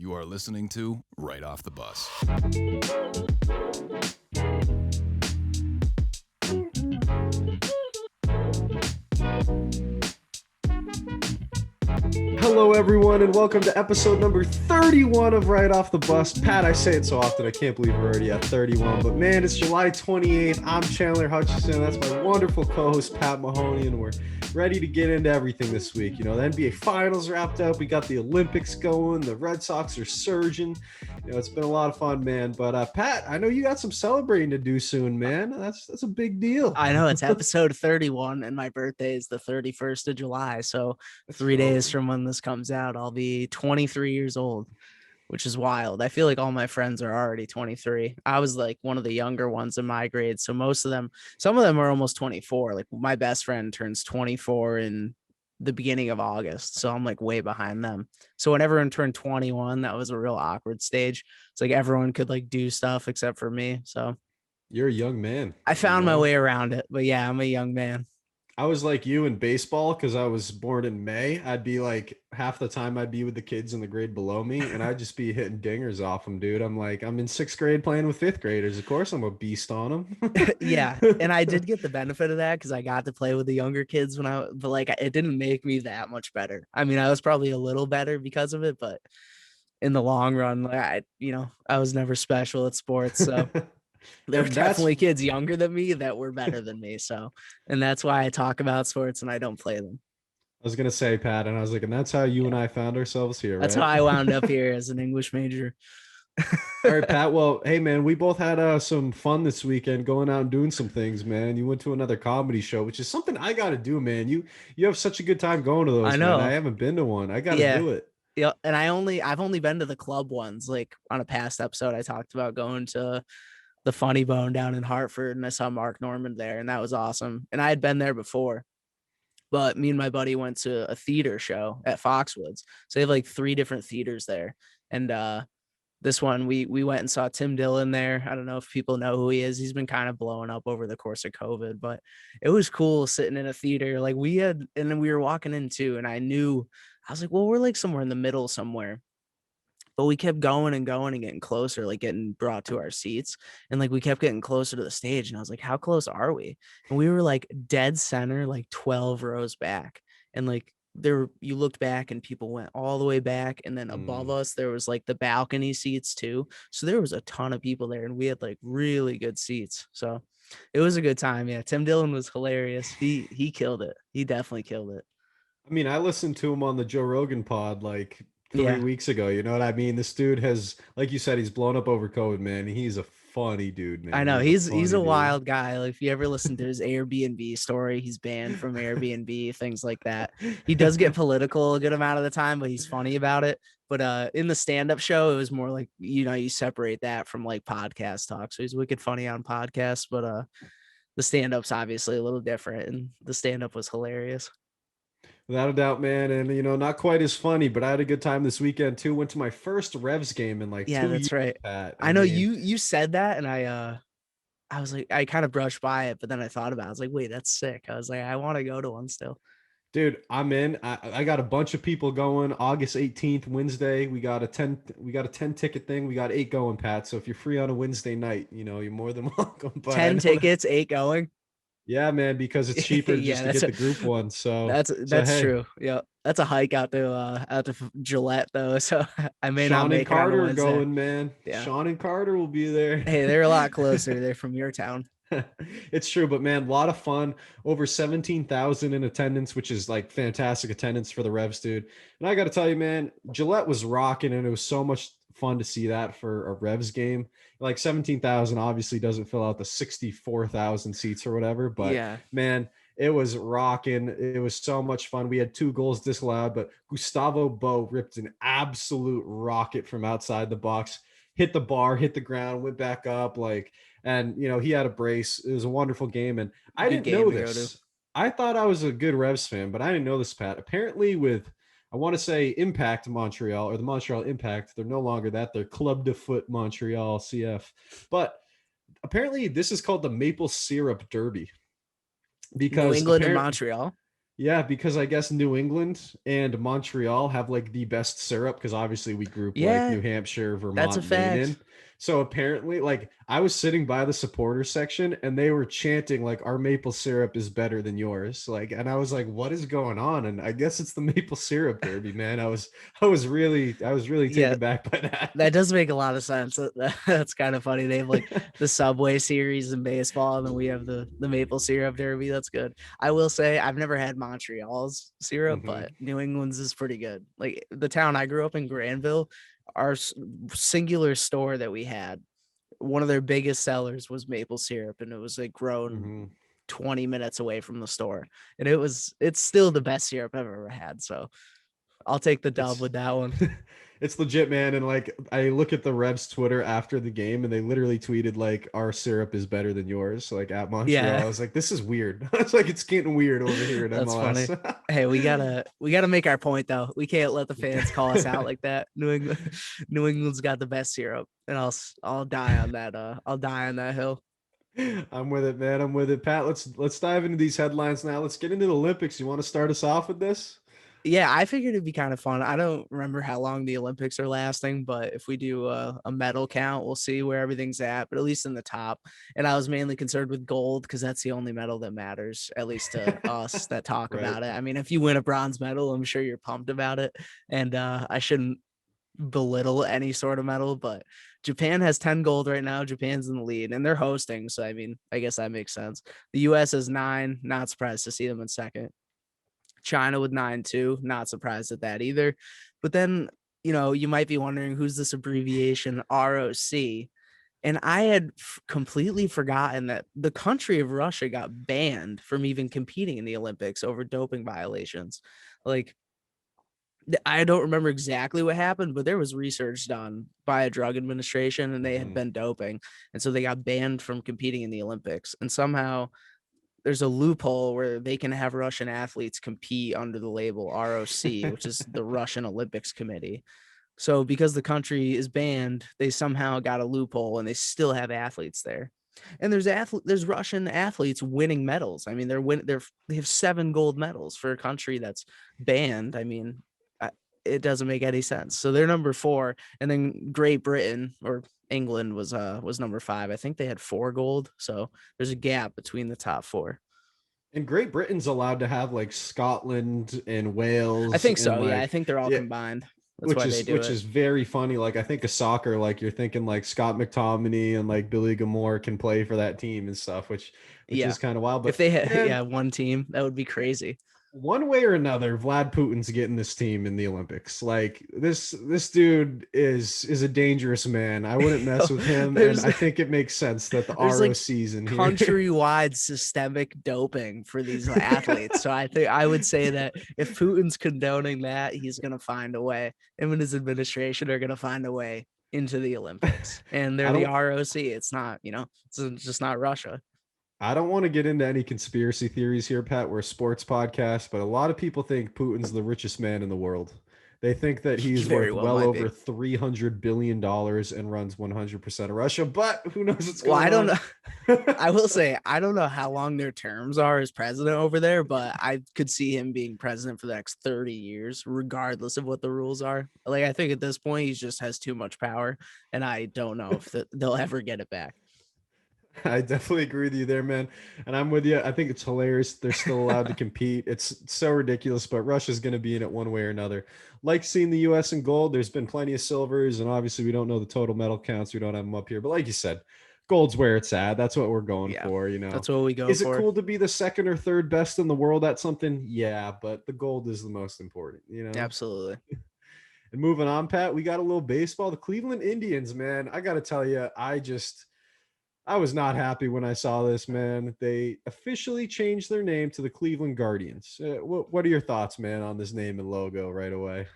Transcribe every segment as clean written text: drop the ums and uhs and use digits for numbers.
You are listening to Right Off the Bus. Hello, everyone, and welcome to episode number 31 of Right Off the Bus. Pat, I say it so often, I can't believe we're already at 31, but man, it's July 28th. I'm Chandler Hutchison. That's my wonderful co-host, Pat Mahoney, and we're ready to get into everything this week. You know, the NBA Finals wrapped up. We got the Olympics going. The Red Sox are surging. You know, it's been a lot of fun, man. But Pat, I know you got some celebrating to do soon, man. That's a big deal. I know, it's episode 31, and my birthday is the 31st of July. So Let's 3 go. days from when this comes out, I'll be 23 years old, which is wild. I feel like all my friends are already 23. I was like one of the younger ones in my grade. So some of them are almost 24. Like my best friend turns 24 in the beginning of August. So I'm like way behind them. So when everyone turned 21, that was a real awkward stage. It's like everyone could like do stuff except for me. So You're a young man. I found my way around it, but yeah, I'm a young man. I was like you in baseball because I was born in May. I'd be like half the time I'd be with the kids in the grade below me, and I'd just be hitting dingers off them, dude. I'm like, I'm in sixth grade playing with fifth graders. Of course, I'm a beast on them. Yeah, and I did get the benefit of that because I got to play with the younger kids but like it didn't make me that much better. I mean, I was probably a little better because of it, but in the long run, like I was never special at sports, so. There were definitely kids younger than me that were better than me. So, and that's why I talk about sports and I don't play them. I was going to say, Pat, and I was like, and that's how you and I found ourselves here, right? That's how I wound up here as an English major. All right, Pat. Well, hey, man, we both had some fun this weekend going out and doing some things, man. You went to another comedy show, which is something I got to do, man. You have such a good time going to those, I know. man. I haven't been to one. I got to do it. Yeah. And I've only been to the club ones. Like on a past episode, I talked about going to the Funny Bone down in Hartford, and I saw Mark Norman there, and that was awesome. And I had been there before, but me and my buddy went to a theater show at Foxwoods. So they have like 3 different theaters there. And this one we went and saw Tim Dillon there. I don't know if people know who he is. He's been kind of blowing up over the course of COVID, but it was cool sitting in a theater. Like and then we were walking in too, and I was like, well, we're like somewhere in the middle somewhere. But we kept going and going and getting closer, like getting brought to our seats. And like we kept getting closer to the stage. And I was like, how close are we? And we were like dead center, like 12 rows back. And like you looked back and people went all the way back. And then above us, there was like the balcony seats too. So there was a ton of people there and we had like really good seats. So it was a good time. Yeah. Tim Dillon was hilarious. He killed it. He definitely killed it. I mean, I listened to him on the Joe Rogan pod like 3 weeks ago. You know what I mean? This dude has, like you said, he's blown up over COVID, man. He's a funny dude, man. I know he's a wild guy. Like if you ever listen to his Airbnb story, he's banned from Airbnb, things like that. He does get political a good amount of the time, but he's funny about it. But in the stand-up show, it was more like, you separate that from like podcast talk. So he's wicked funny on podcasts, but the stand-up's obviously a little different, and the stand-up was hilarious. Without a doubt, man. And, not quite as funny, but I had a good time this weekend, too. Went to my first Revs game in like 2 years. Yeah, that's right. Pat. I know you said that, and I was like, I kind of brushed by it, but then I thought about it. I was like, wait, that's sick. I was like, I want to go to one still. Dude, I'm in. I got a bunch of people going. August 18th, Wednesday. We got a 10 ticket thing. We got 8 going, Pat. So if you're free on a Wednesday night, you're more than welcome. But 10 tickets, 8 going. Yeah, man, because it's cheaper just to get the group one. So that's true. Yeah, that's a hike out to Gillette though. So I may Sean not make and Carter it on Wednesday. going, man. Yeah. Sean and Carter will be there. Hey, they're a lot closer. They're from your town. It's true, but man, a lot of fun. Over 17,000 in attendance, which is like fantastic attendance for the Revs, dude. And I got to tell you, man, Gillette was rocking, and it was so much fun to see that for a Revs game. Like 17,000 obviously doesn't fill out the 64,000 seats or whatever, but yeah, man, it was rocking. It was so much fun. We had 2 goals disallowed, but Gustavo Bo ripped an absolute rocket from outside the box, hit the bar, hit the ground, went back up, and he had a brace. It was a wonderful game, and I didn't know this. I thought I was a good Revs fan, but I didn't know this, Pat. Apparently with, I want to say Impact Montreal, or the Montreal Impact, they're no longer that. They're Club de Foot Montreal CF. But apparently this is called the Maple Syrup Derby. Because New England and Montreal? Yeah, because I guess New England and Montreal have like the best syrup because obviously we group like Yeah, New Hampshire, that's a Vermont, Maine fact. in. So apparently, like I was sitting by the supporter section and they were chanting like our maple syrup is better than yours. Like, and I was like, what is going on? And I guess it's the maple syrup derby, man. I was really Yeah, taken back by that. that does make a lot of sense. That's kind of funny. They have like the Subway Series in baseball, and then we have the maple syrup derby. That's good. I will say I've never had Montreal's syrup, Mhm. but New England's is pretty good. Like the town I grew up in, Granville, our singular store that we had, one of their biggest sellers was maple syrup, and it was like grown Mhm. 20 minutes away from the store, and it's still the best syrup I've ever had. So I'll take the dub It's with that one. it's legit, man. And like I look at the Revs Twitter after the game and they literally tweeted like our syrup is better than yours, like at Montreal. Yeah. I was like, this is weird. It's like it's getting weird over here in That's funny. MLS. Hey, we gotta make our point though. We can't let the fans call us out like that. New England, New England's got the best syrup, and I'll die on that. I'll die on that hill. I'm with it, man. I'm with it. Pat, let's dive into these headlines now. Let's get into the Olympics. You want to start us off with this? Yeah, I figured it'd be kind of fun. I don't remember how long the Olympics are lasting, but if we do a medal count, we'll see where everything's at. But at least in the top. And I was mainly concerned with gold because that's the only medal that matters, at least to us that talk Right. about it. I mean, if you win a bronze medal, I'm sure you're pumped about it, and I shouldn't belittle any sort of medal, but Japan has 10 gold right now. Japan's in the lead and they're hosting. So, I mean, I guess that makes sense. The US has 9. Not surprised to see them in second. China with 9 too. Not surprised at that either. But then, you might be wondering who's this abbreviation ROC. And I had completely forgotten that the country of Russia got banned from even competing in the Olympics over doping violations. Like, I don't remember exactly what happened, but there was research done by a drug administration and they had Mhm. been doping. And so they got banned from competing in the Olympics. And somehow there's a loophole where they can have Russian athletes compete under the label ROC, which is the Russian Olympics Committee. So because the country is banned, they somehow got a loophole and they still have athletes there. And there's Russian athletes winning medals. I mean, they have 7 gold medals for a country that's banned. I mean, it doesn't make any sense. So they're number 4, and then Great Britain or England was number 5. I think they had 4 gold. So there's a gap between the top 4. And Great Britain's allowed to have like Scotland and I Wales think and so. Yeah, I like think they're all yeah, combined. That's which why they is do which it. is very funny. Like I think of soccer, like you're thinking like Scott McTominay and like Billy Gilmore can play for that team and stuff, which Yeah. is kind of wild. If But they had man, one team, that would be crazy. one way or another, Vlad Putin's getting this team in the Olympics. Like this dude is a dangerous man. I wouldn't mess with him, and there's I think it makes sense that the there's like ROC's in here. countrywide systemic doping for these athletes. So I think I would say that if Putin's condoning that, he's gonna find a way. Him and his administration are gonna find a way into the Olympics. And they're I the don't ROC. It's not, it's just not Russia. I don't want to get into any conspiracy theories here, Pat. We're a sports podcast, but a lot of people think Putin's the richest man in the world. They think that He he's very worth well well might over be. $300 billion and runs 100% of Russia, but who knows what's Well, going I don't on? know. I will say I don't know how long their terms are as president over there, but I could see him being president for the next 30 years, regardless of what the rules are. Like I think at this point he just has too much power, and I don't know if they'll ever get it back. I definitely agree with you there, man. And I'm with you. I think it's hilarious they're still allowed to compete. It's so ridiculous, but Russia's going to be in it one way or another. Like seeing the US in gold, there's been plenty of silvers, and obviously we don't know the total medal counts. We don't have them up here. But like you said, gold's where it's at. That's what we're going Yeah, for, that's what we go Is it for. cool to be the second or third best in the world at something? Yeah, but the gold is the most important. Absolutely. And moving on, Pat, we got a little baseball. The Cleveland Indians, man. I got to tell you, I was not happy when I saw this, man. They officially changed their name to the Cleveland Guardians. What are your thoughts, man, on this name and logo right away?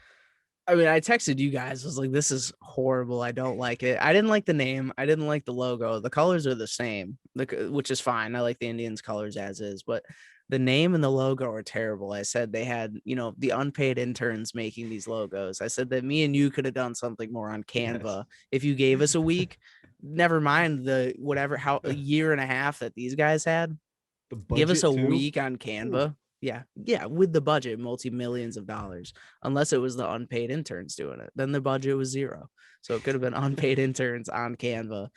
I mean, I texted you guys. I was like, this is horrible. I don't like it. I didn't like the name. I didn't like the logo. The colors are the same, which is fine. I like the Indians colors as is, but the name and the logo are terrible. I said they had, the unpaid interns making these logos. I said that me and you could have done something more on Yes. Canva if you gave us a week. Never mind how a year and a half that these guys had. The Give us budget a too. week on Ooh. Canva. Yeah, with the budget, multi-millions of dollars, unless it was the unpaid interns doing it. Then the budget was zero. So it could have been unpaid interns on Canva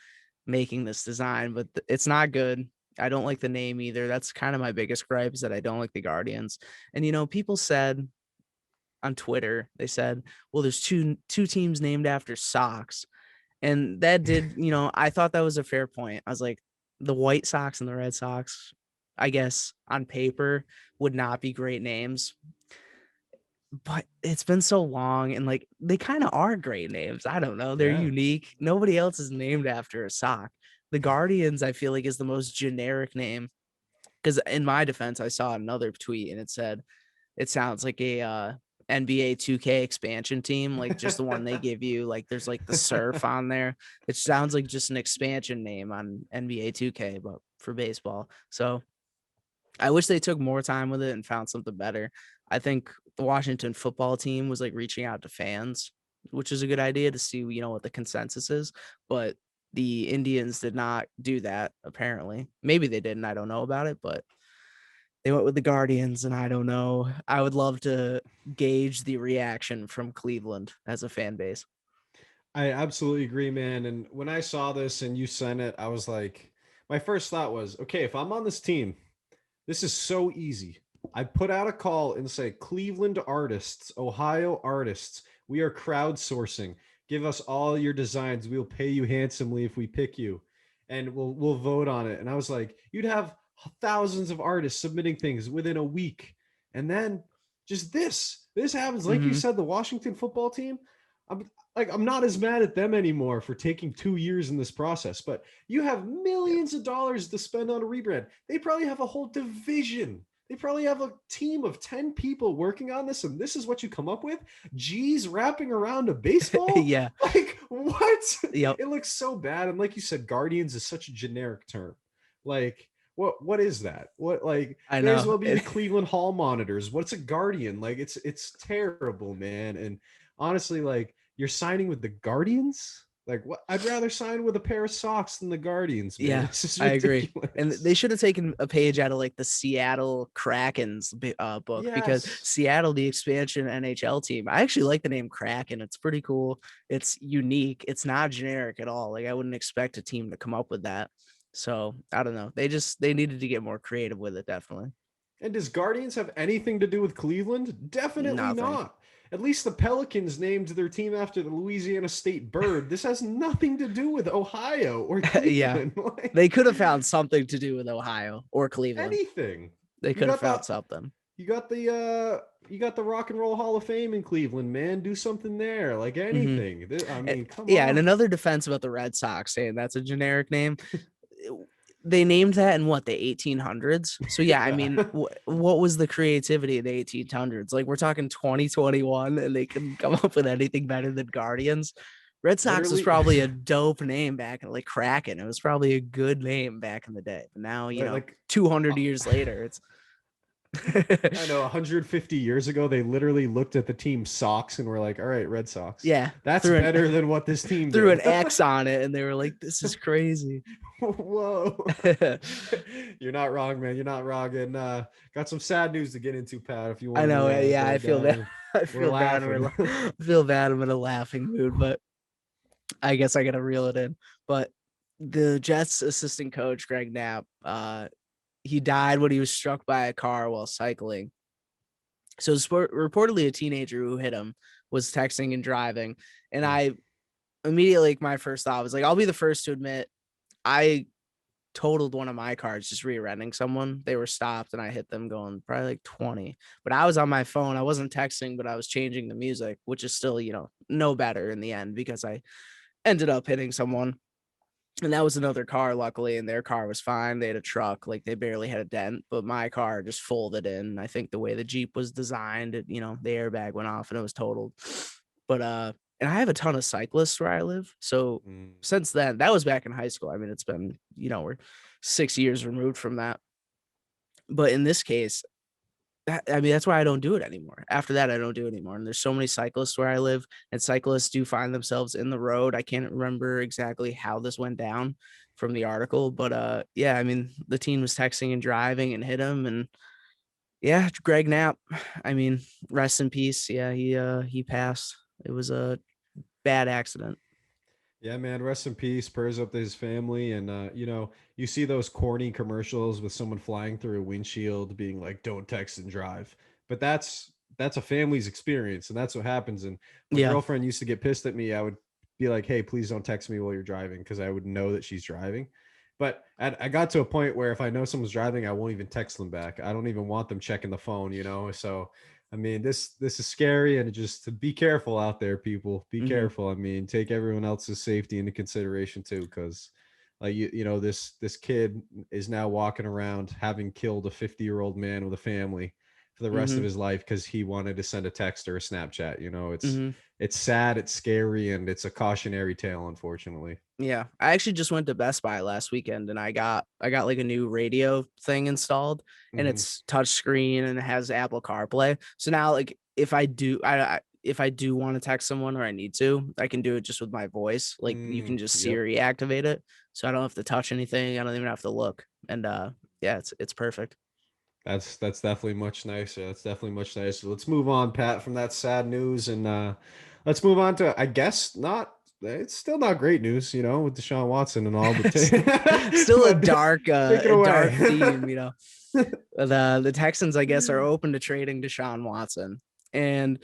making this design, but it's not good. I don't like the name either. That's kind of my biggest gripe, is that I don't like the Guardians. And people said on Twitter, they said, well, there's two teams named after socks. And that did, I thought that was a fair point. I was like, the White Sox and the Red Sox, I guess on paper, would not be great names. But it's been so long, and like they kind of are great names. I don't know. They're unique. Nobody else is named after a sock. The Guardians, I feel like, is the most generic name. Because in my defense, I saw another tweet and it said it sounds like a NBA 2K expansion team, like just the one they give you. Like there's like the surf on there. It sounds like just an expansion name on NBA 2K, but for baseball. So I wish they took more time with it and found something better. I think the Washington football team was like reaching out to fans, which is a good idea to see, what the consensus is. But the Indians did not do that, apparently. Maybe they didn't. I don't know about it, but they went with the Guardians, and I don't know. I would love to gauge the reaction from Cleveland as a fan base. I absolutely agree, man. And when I saw this and you sent it, I was like, my first thought was, okay, if I'm on this team, this is so easy. I put out a call and say, Cleveland artists, Ohio artists, we are crowdsourcing. Give us all your designs. We'll pay you handsomely if we pick you, and we'll vote on it. And I was like, you'd have thousands of artists submitting things within a week, and then just this happens. Like you said, the Washington football team. I'm not as mad at them anymore for taking 2 years in this process, but you have millions of dollars to spend on a rebrand. They probably have a whole division. They probably have a team of 10 people working on this, and this is what you come up with? G's wrapping around a baseball? Yeah. Like, what? Yep. It looks so bad. And like you said, Guardians is such a generic term. Like, what is that? What, like, I may as know. well be the Cleveland Hall monitors. What's a Guardian? Like, it's terrible, man. And honestly, like, you're signing with the Guardians? Like, what? I'd rather sign with a pair of socks than the Guardians, man. Yeah, This is I agree. ridiculous. And they should have taken a page out of like the Seattle Kraken's book, because Yes. Seattle, the expansion NHL team, I actually like the name Kraken. It's pretty cool. It's unique. It's not generic at all. Like I wouldn't expect a team to come up with that. So I don't know. They needed to get more creative with it. Definitely. And does Guardians have anything to do with Cleveland? Definitely Nothing. not. At least the Pelicans named their team after the Louisiana State bird. This has nothing to do with Ohio or Cleveland. Yeah. Like, They could have found something to do with Ohio or Cleveland. anything. They could have found something. You got the Rock and Roll Hall of Fame in Cleveland, man. Do something there. Like anything. I mean, come on. Yeah, and another defense about the Red Sox, saying that's a generic name. They named that in what, the 1800s? So yeah, I mean, what was the creativity in the 1800s? Like we're talking 2021, and they couldn't come up with anything better than Guardians. Red Sox was probably a dope name back in, like Kraken. It was probably a good name back in the day. But now, like 200 years later, it's I know 150 years ago, they literally looked at the team socks and were like, all right, Red Sox. Yeah. That's better than what this team threw did. an X on it, and they were like, this is crazy. Whoa. You're not wrong, man. You're not wrong. And got some sad news to get into, Pat, if you want. I know. Yeah, I feel bad. I feel bad. I feel bad. I'm in a laughing mood, but I guess I got to reel it in. But the Jets assistant coach, Greg Knapp, he died when he was struck by a car while cycling. So reportedly a teenager who hit him was texting and driving. And I immediately, like, my first thought was like, I'll be the first to admit I totaled one of my cars just rear-ending someone. They were stopped and I hit them going probably like 20. But I was on my phone. I wasn't texting, but I was changing the music, which is still, no better in the end because I ended up hitting someone. And that was another car, luckily, and their car was fine. They had a truck, like they barely had a dent, but my car just folded in. I think the way the Jeep was designed, the airbag went off and it was totaled. But and I have a ton of cyclists where I live. So since then, that was back in high school. I mean, it's been, we're 6 years removed from that. But in this case, that's why I don't do it anymore. After that, I don't do it anymore. And there's so many cyclists where I live, and cyclists do find themselves in the road. I can't remember exactly how this went down from the article, but yeah, I mean, the teen was texting and driving and hit him, and Yeah, Greg Knapp. I mean, rest in peace. Yeah, he passed. It was a bad accident. Yeah, man, rest in peace. Prayers up to his family. And you see those corny commercials with someone flying through a windshield being like, "Don't text and drive." But that's a family's experience, and that's what happens. And my Yeah. girlfriend used to get pissed at me. I would be like, "Hey, please don't text me while you're driving," because I would know that she's driving. But I got to a point where if I know someone's driving, I won't even text them back. I don't even want them checking the phone. So I mean, this is scary, and just to be careful out there, people. Be Hmm. careful. I mean, take everyone else's safety into consideration too, because like this kid is now walking around having killed a 50-year-old man with a family for the rest of Hmm. his life because he wanted to send a text or a Snapchat. Hmm. It's sad, it's scary, and it's a cautionary tale, unfortunately. Yeah, I actually just went to Best Buy last weekend and I got like a new radio thing installed and Hmm. it's touch screen and it has Apple CarPlay. So now like if I do want to text someone or I need to, I can do it just with my voice. Like you can just Yep. Siri activate it. So I don't have to touch anything. I don't even have to look. And yeah, it's perfect. That's definitely much nicer. That's definitely much nicer. Let's move on, Pat, from that sad news, and let's move on to, I guess, not. It's still not great news, with Deshaun Watson and all, but Still a but dark take it dark away. theme, The Texans, I guess, are open to trading Deshaun Watson. And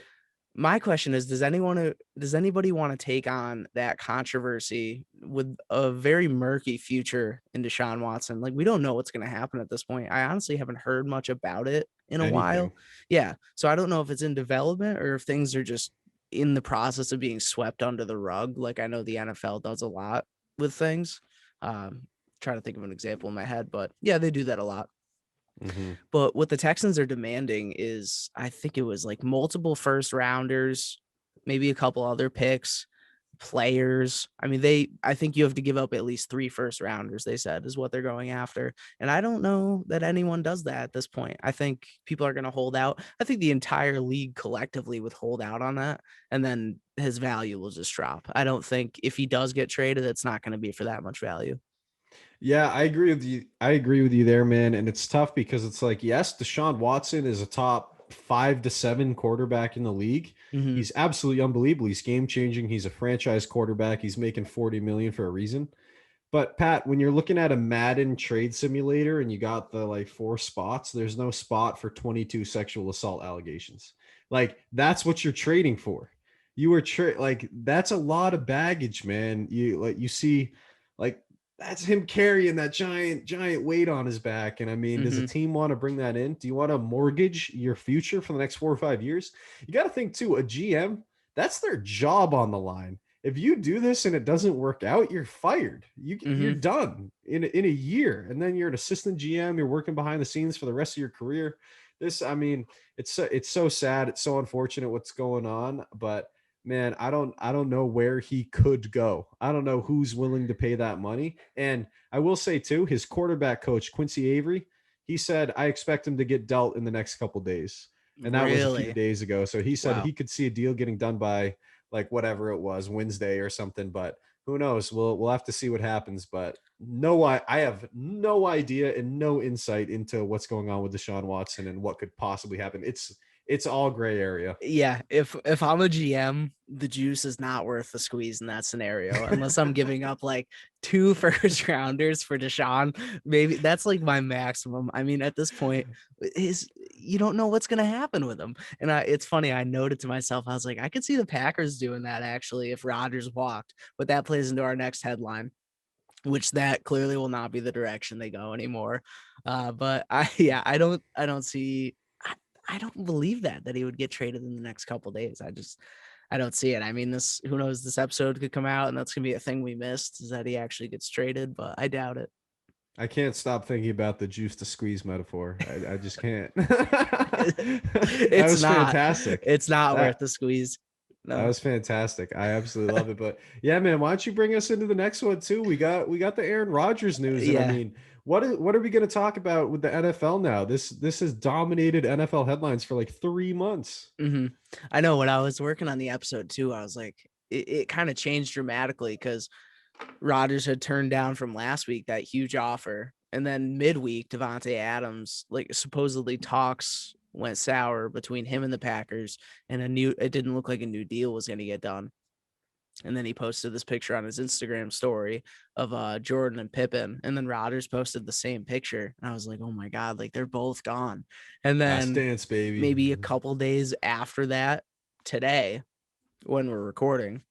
my question is, does anybody want to take on that controversy with a very murky future in Deshaun Watson? Like, we don't know what's going to happen at this point. I honestly haven't heard much about it in a Anything. while. Yeah. So I don't know if it's in development or if things are just in the process of being swept under the rug. Like I know the NFL does a lot with things. Trying to think of an example in my head, but yeah, they do that a lot. Hmm. But what the Texans are demanding is, I think it was like multiple first rounders, maybe a couple other picks, players. I mean, I think you have to give up at least 3 first rounders, they said, is what they're going after. And I don't know that anyone does that at this point. I think people are going to hold out. I think the entire league collectively would hold out on that. And then his value will just drop. I don't think if he does get traded, it's not going to be for that much value. Yeah, I agree with you. I agree with you there, man. And it's tough because it's like, yes, Deshaun Watson is a top 5 to 7 quarterback in the league. Hmm. He's absolutely unbelievable. He's game changing. He's a franchise quarterback. He's making 40 million for a reason. But Pat, when you're looking at a Madden trade simulator and you got the like 4 spots, there's no spot for 22 sexual assault allegations. Like that's what you're trading for. You were like that's a lot of baggage, man. You see like that's him carrying that giant weight on his back. And I mean, does a Hmm. team want to bring that in? Do you want to mortgage your future for the next 4 or 5 years? You got to think too, a GM, that's their job on the line. If you do this and it doesn't work out, you're fired. You're Hmm. done in a year, and then you're an assistant GM. You're working behind the scenes for the rest of your career. I mean, it's so sad. It's so unfortunate what's going on, but man, I don't know where he could go. I don't know who's willing to pay that money. And I will say too, his quarterback coach Quincy Avery, he said I expect him to get dealt in the next couple days, and that was a few Really? days ago. So he said Wow. he could see a deal getting done by like whatever it was, Wednesday or something. But who knows? We'll have to see what happens. But no, I have no idea and no insight into what's going on with Deshaun Watson and what could possibly happen. It's all gray area. Yeah, if I'm a GM, the juice is not worth the squeeze in that scenario unless I'm giving up like 2 first rounders for Deshaun. Maybe that's like my maximum. I mean, at this point, is you don't know what's gonna happen with him. And it's funny. I noted to myself, I was like, I could see the Packers doing that actually if Rodgers walked, but that plays into our next headline, which that clearly will not be the direction they go anymore. But yeah, I don't see. I don't believe that he would get traded in the next couple days. I don't see it. I mean, who knows? This episode could come out and that's gonna be a thing we missed is that he actually gets traded, but I doubt it. I can't stop thinking about the juice to squeeze metaphor. I just can't. That It's was not. fantastic. It's not worth That the squeeze. that No. was fantastic. I absolutely love it. But yeah, man, why don't you bring us into the next one too? We got the Aaron Rodgers news, and I Yeah. mean, what are we going to talk about with the NFL now? This has dominated NFL headlines for like 3 months. Hmm. I know when I was working on the episode too, I was like, it kind of changed dramatically because Rodgers had turned down from last week that huge offer. And then midweek, Devontae Adams, like supposedly talks went sour between him and the Packers, and it didn't look like a new deal was going to get done. And then he posted this picture on his Instagram story of Jordan and Pippen. And then Rodgers posted the same picture. And I was like, oh my God, like they're both gone. And Last then dance, baby. maybe a couple days after that, today, when we're recording,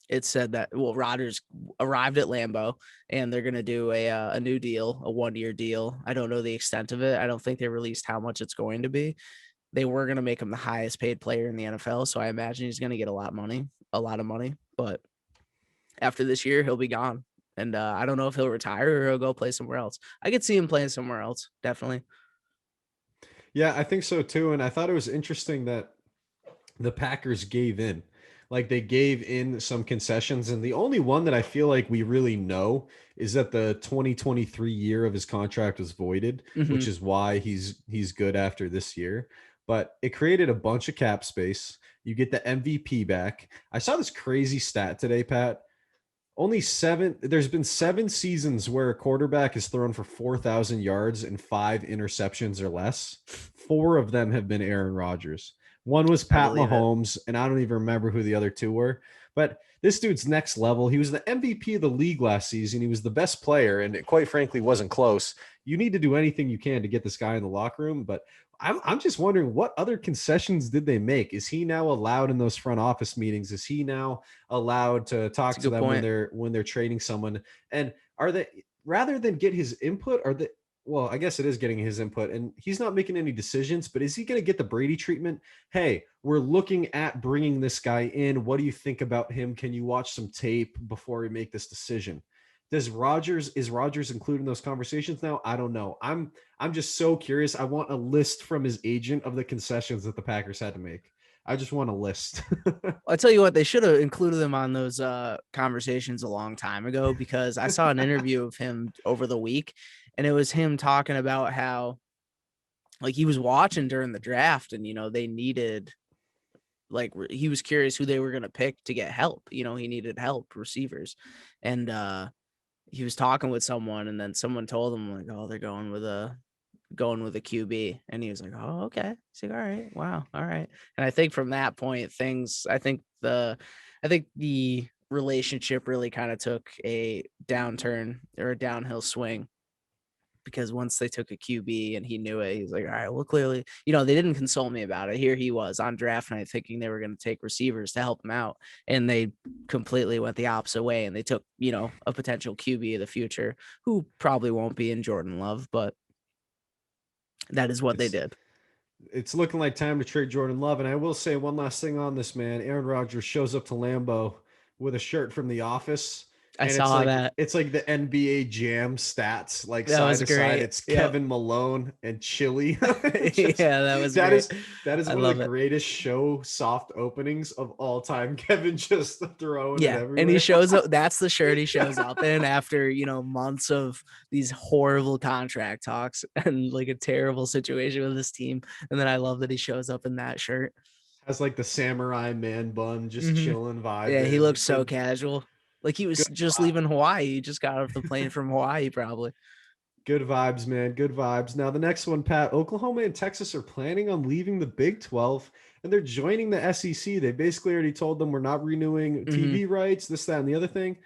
it said that, well, Rodgers arrived at Lambeau and they're going to do a new deal, a 1-year deal. I don't know the extent of it. I don't think they released how much it's going to be. They were going to make him the highest paid player in the NFL. So I imagine he's going to get a lot of money, but after this year, he'll be gone. And I don't know if he'll retire or he'll go play somewhere else. I could see him playing somewhere else. Definitely. Yeah, I think so too. And I thought it was interesting that the Packers gave in. Like they gave in some concessions. And the only one that I feel like we really know is that the 2023 year of his contract was voided, which is why he's good after this year. But it created a bunch of cap space. You get the MVP back. I saw this crazy stat today, Pat. There's been 7 seasons where a quarterback has thrown for 4,000 yards and 5 interceptions or less. 4 of them have been Aaron Rodgers. One was Pat Mahomes, and I don't even remember who the other 2 were. But this dude's next level. He was the MVP of the league last season. He was the best player, and it quite frankly wasn't close. You need to do anything you can to get this guy in the locker room, but I'm just wondering, what other concessions did they make? Is he now allowed in those front office meetings? Is he now allowed to talk to them when they're trading someone? And are they, rather than get his input, well, I guess it is getting his input, and he's not making any decisions, but is he going to get the Brady treatment? Hey, we're looking at bringing this guy in. What do you think about him? Can you watch some tape before we make this decision? Is Rodgers included in those conversations now? I don't know. I'm just so curious. I want a list from his agent of the concessions that the Packers had to make. I just want a list. I'll tell you what, they should have included them on those conversations a long time ago, because I saw an interview of him over the week, and it was him talking about how, like, he was watching during the draft, and they needed, like, he was curious who they were going to pick to get help. He needed help, receivers, and he was talking with someone, and then someone told him, like, oh, they're going with a QB, and he was like, oh, okay. He's like, all right, wow, all right. And I think from that point, I think the relationship really kind of took a downturn or a downhill swing, because once they took a QB and he knew it, he's like, all right, well, clearly, they didn't consult me about it. Here he was on draft night thinking they were going to take receivers to help him out, and they completely went the opposite way, and they took, a potential QB of the future, who probably won't be in Jordan Love, but that is what they did. It's looking like time to trade Jordan Love. And I will say one last thing on this, man. Aaron Rodgers shows up to Lambeau with a shirt from The Office. I saw that. It's like the NBA Jam stats, like that side to great. side. It's Kevin Malone and Chili. Yeah, that was that great. That is one of the greatest show soft openings of all time. Kevin just throwing it everywhere. And he shows up. That's the shirt he shows up in after months of these horrible contract talks and like a terrible situation with this team. And then I love that he shows up in that shirt. Has like the samurai man bun, just chilling vibe. Yeah, he looks so casual. Like he was just leaving Hawaii. He just got off the plane from Hawaii, probably. Good vibes, man. Good vibes. Now, the next one, Pat, Oklahoma and Texas are planning on leaving the Big 12, and they're joining the SEC. They basically already told them we're not renewing TV rights, this, that, and the other thing.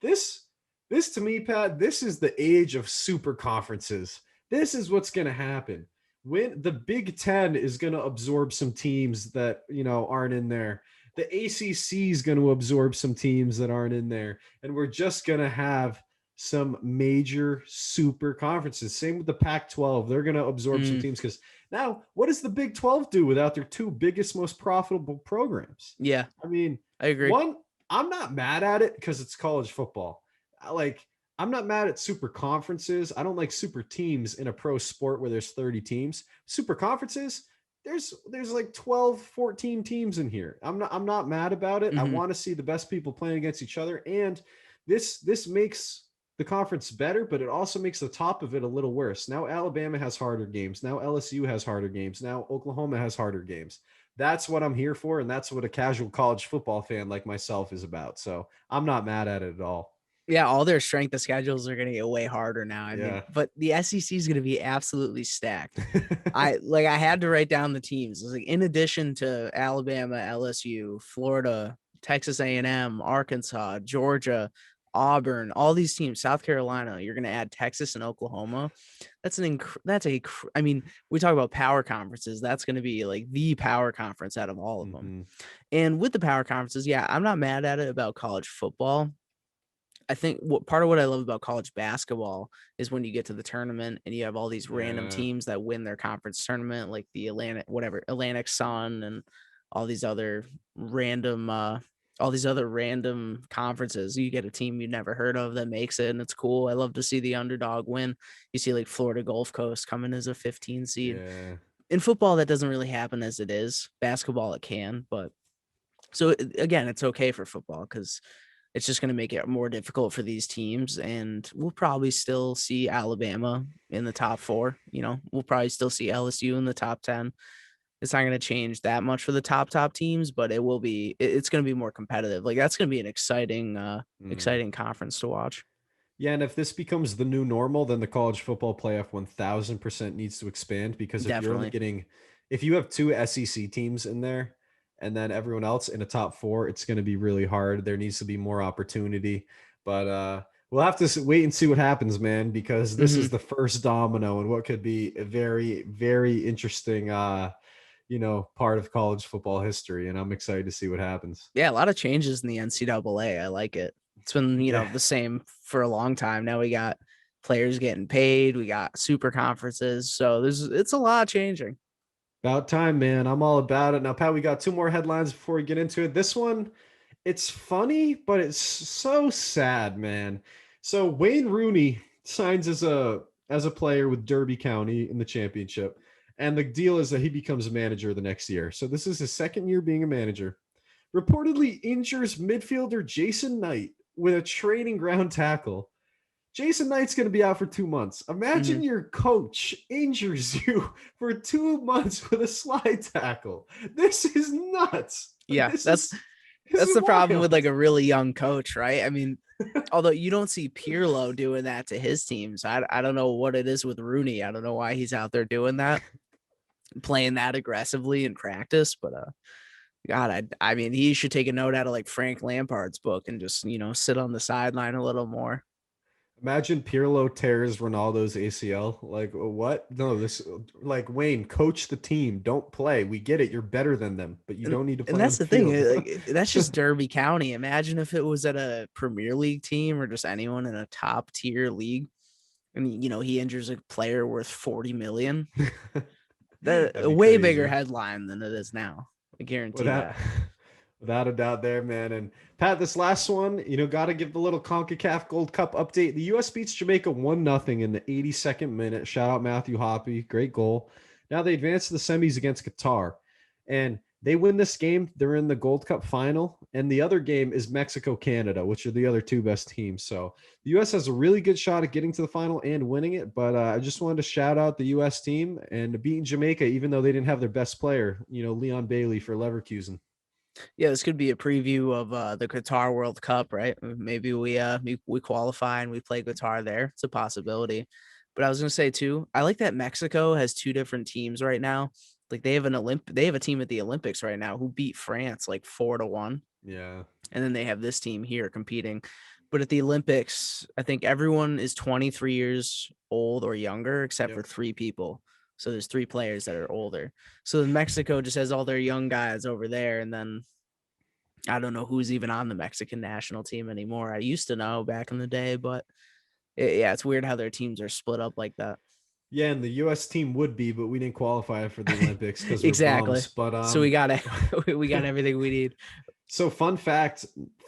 This to me, Pat, this is the age of super conferences. This is what's going to happen. When the Big 10 is going to absorb some teams that, aren't in there. The ACC is going to absorb some teams that aren't in there. And we're just going to have some major super conferences. Same with the Pac-12. They're going to absorb some teams, because now what does the Big 12 do without their 2 biggest, most profitable programs? Yeah. I mean, I agree. One, I'm not mad at it because it's college football. I'm not mad at super conferences. I don't like super teams in a pro sport where there's 30 teams. Super conferences, there's like 12, 14 teams in here. I'm not mad about it. I want to see the best people playing against each other. And this makes the conference better, but it also makes the top of it a little worse. Now Alabama has harder games. Now LSU has harder games. Now Oklahoma has harder games. That's what I'm here for. And that's what a casual college football fan like myself is about. So I'm not mad at it at all. Yeah, all their strength of schedules are going to get way harder now. I mean, but the SEC is going to be absolutely stacked. I had to write down the teams. It was like, in addition to Alabama, LSU, Florida, Texas A&M, Arkansas, Georgia, Auburn, all these teams, South Carolina, you're going to add Texas and Oklahoma. I mean, we talk about power conferences. That's going to be like the power conference out of all of them. And with the power conferences, yeah, I'm not mad at it about college football. I think part of what I love about college basketball is when you get to the tournament and you have all these random teams that win their conference tournament, like the Atlantic Sun and all these other random conferences. You get a team you never heard of that makes it, and it's cool. I love to see the underdog win. You see like Florida Gulf Coast coming as a 15 seed. Yeah. In football, that doesn't really happen as it is. Basketball, it can, but so again, it's okay for football because it's just going to make it more difficult for these teams. And we'll probably still see Alabama in the top 4. We'll probably still see LSU in the top 10. It's not going to change that much for the top teams, but it's going to be more competitive. Like that's going to be an exciting conference to watch. Yeah. And if this becomes the new normal, then the college football playoff 1000% needs to expand, because if you have 2 SEC teams in there, and then everyone else in a top 4, it's going to be really hard. There needs to be more opportunity, but we'll have to wait and see what happens, man, because this is the first domino in what could be a very, very interesting, part of college football history. And I'm excited to see what happens. Yeah. A lot of changes in the NCAA. I like it. It's been, the same for a long time. Now we got players getting paid. We got super conferences. So it's a lot changing. About time, man. I'm all about it. Now, Pat, we got 2 more headlines before we get into it. This one, it's funny, but it's so sad, man. So Wayne Rooney signs as a player with Derby County in the championship. And the deal is that he becomes a manager the next year. So this is his second year being a manager. Reportedly injures midfielder Jason Knight with a training ground tackle. Jason Knight's going to be out for 2 months. Imagine your coach injures you for 2 months with a slide tackle. This is nuts. Yeah, that's the problem with like a really young coach, right? I mean, although you don't see Pirlo doing that to his teams. I don't know what it is with Rooney. I don't know why he's out there doing that, playing that aggressively in practice. But God, I mean, he should take a note out of like Frank Lampard's book and just sit on the sideline a little more. Imagine Pirlo tears Ronaldo's ACL. Like, what? No, Wayne, coach the team. Don't play. We get it. You're better than them, but you don't need to play. And that's the thing. Like, that's just Derby County. Imagine if it was at a Premier League team or just anyone in a top tier league. And, he injures a player worth 40 million. That's a way bigger headline than it is now. I guarantee that. Without a doubt there, man. And Pat, this last one, got to give the little CONCACAF Gold Cup update. The U.S. beats Jamaica 1-0 in the 82nd minute. Shout out Matthew Hoppe. Great goal. Now they advance to the semis against Qatar. And they win this game. They're in the Gold Cup final. And the other game is Mexico-Canada, which are the other 2 best teams. So the U.S. has a really good shot at getting to the final and winning it. But I just wanted to shout out the U.S. team and beating Jamaica, even though they didn't have their best player, Leon Bailey for Leverkusen. Yeah, this could be a preview of the Qatar World Cup, right? Maybe we qualify and we play Qatar there. It's a possibility. But I was gonna say too, I like that Mexico has 2 different teams right now. Like they have a team at the Olympics right now who beat France like 4-1. Yeah. And then they have this team here competing. But at the Olympics, I think everyone is 23 years old or younger except for 3 people. So there's 3 players that are older. So Mexico just has all their young guys over there. And then I don't know who's even on the Mexican national team anymore. I used to know back in the day, but it's weird how their teams are split up like that. Yeah, and the U.S. team would be, but we didn't qualify for the Olympics because exactly. Bums. But so we got everything we need. So fun fact,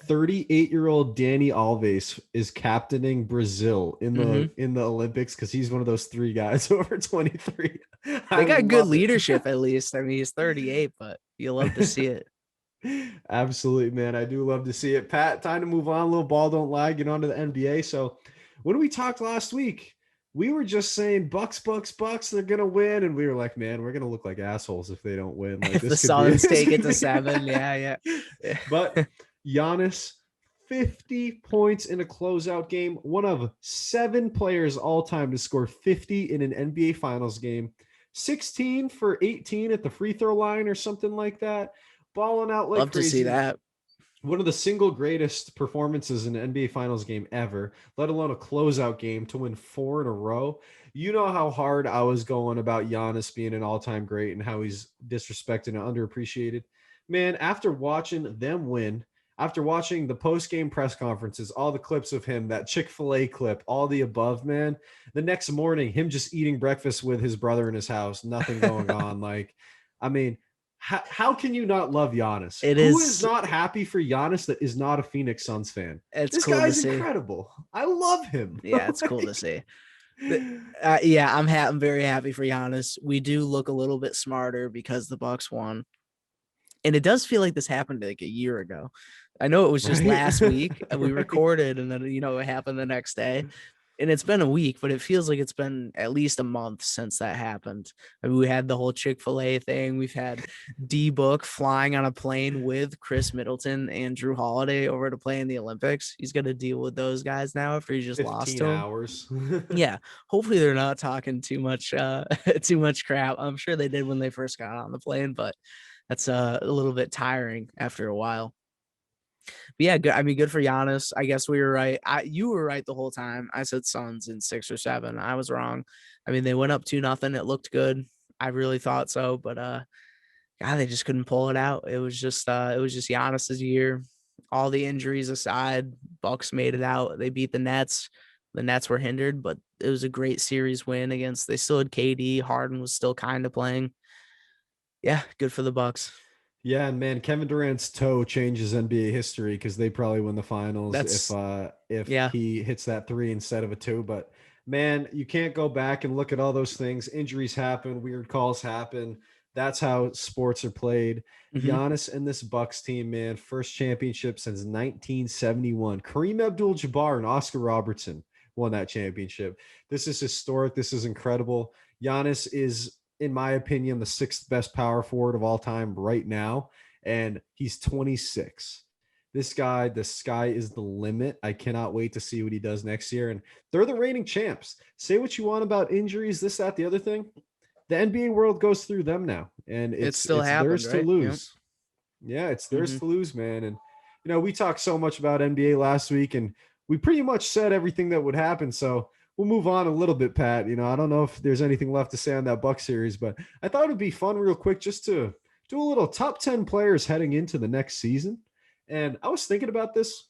38-year-old Danny Alves is captaining Brazil in the Olympics because he's one of those 3 guys over 23. They got good leadership at least. I mean, he's 38, but you love to see it. Absolutely, man. I do love to see it. Pat, time to move on. Little ball don't lie. Get on to the NBA. So when we talked last week, we were just saying Bucks, they're going to win. And we were like, man, we're going to look like assholes if they don't win. Like, if the Suns take it to 7. Yeah. But Giannis, 50 points in a closeout game. One of 7 players all time to score 50 in an NBA Finals game. 16 for 18 at the free throw line or something like that. Balling out like Love to see crazy. that. One of the single greatest performances in an NBA Finals game ever, let alone a closeout game to win 4 in a row. You know how hard I was going about Giannis being an all-time great and how he's disrespected and underappreciated. Man, after watching them win, after watching the post-game press conferences, all the clips of him, that Chick-fil-A clip, all the above, man, the next morning, him just eating breakfast with his brother in his house, nothing going on. Like, I mean, how can you not love Giannis? Who is not happy for Giannis that is not a Phoenix Suns fan? It's This cool guy's to see. incredible. I love him. Yeah, it's cool to see. Yeah, I'm very happy for Giannis. We do look a little bit smarter because the Bucks won. And it does feel like this happened like a year ago. I know it was just last week and we recorded and then, it happened the next day. And it's been a week, but it feels like it's been at least a month since that happened. I mean, we had the whole Chick-fil-A thing. We've had D-Book flying on a plane with Chris Middleton and Drew Holiday over to play in the Olympics. He's got to deal with those guys now after he just lost to 15 him. hours. Yeah. Hopefully they're not talking too much crap. I'm sure they did when they first got on the plane, but that's a little bit tiring after a while. But yeah, good. I mean, good for Giannis. I guess we were right. You were right the whole time. I said Suns in 6 or 7. I was wrong. I mean, they went up 2-0. It looked good. I really thought so, but God, they just couldn't pull it out. It was just Giannis's year. All the injuries aside, Bucks made it out. They beat the Nets. The Nets were hindered, but it was a great series win against. They still had KD. Harden was still kind of playing. Yeah, good for the Bucks. Yeah, and man, Kevin Durant's toe changes NBA history because they probably win the finals if he hits that 3 instead of a 2. But man, you can't go back and look at all those things. Injuries happen, weird calls happen. That's how sports are played. Mm-hmm. Giannis and this Bucks team, man, first championship since 1971. Kareem Abdul-Jabbar and Oscar Robertson won that championship. This is historic. This is incredible. Giannis is, in my opinion, the 6th best power forward of all time right now. And he's 26. This guy, the sky is the limit. I cannot wait to see what he does next year. And they're the reigning champs. Say what you want about injuries, this, that, the other thing. The NBA world goes through them now. And it's theirs to lose. Yep. Yeah, it's theirs to lose, man. And, we talked so much about NBA last week, and we pretty much said everything that would happen. So we'll move on a little bit, Pat. I don't know if there's anything left to say on that Buck series, but I thought it'd be fun real quick just to do a little top 10 players heading into the next season. And I was thinking about this.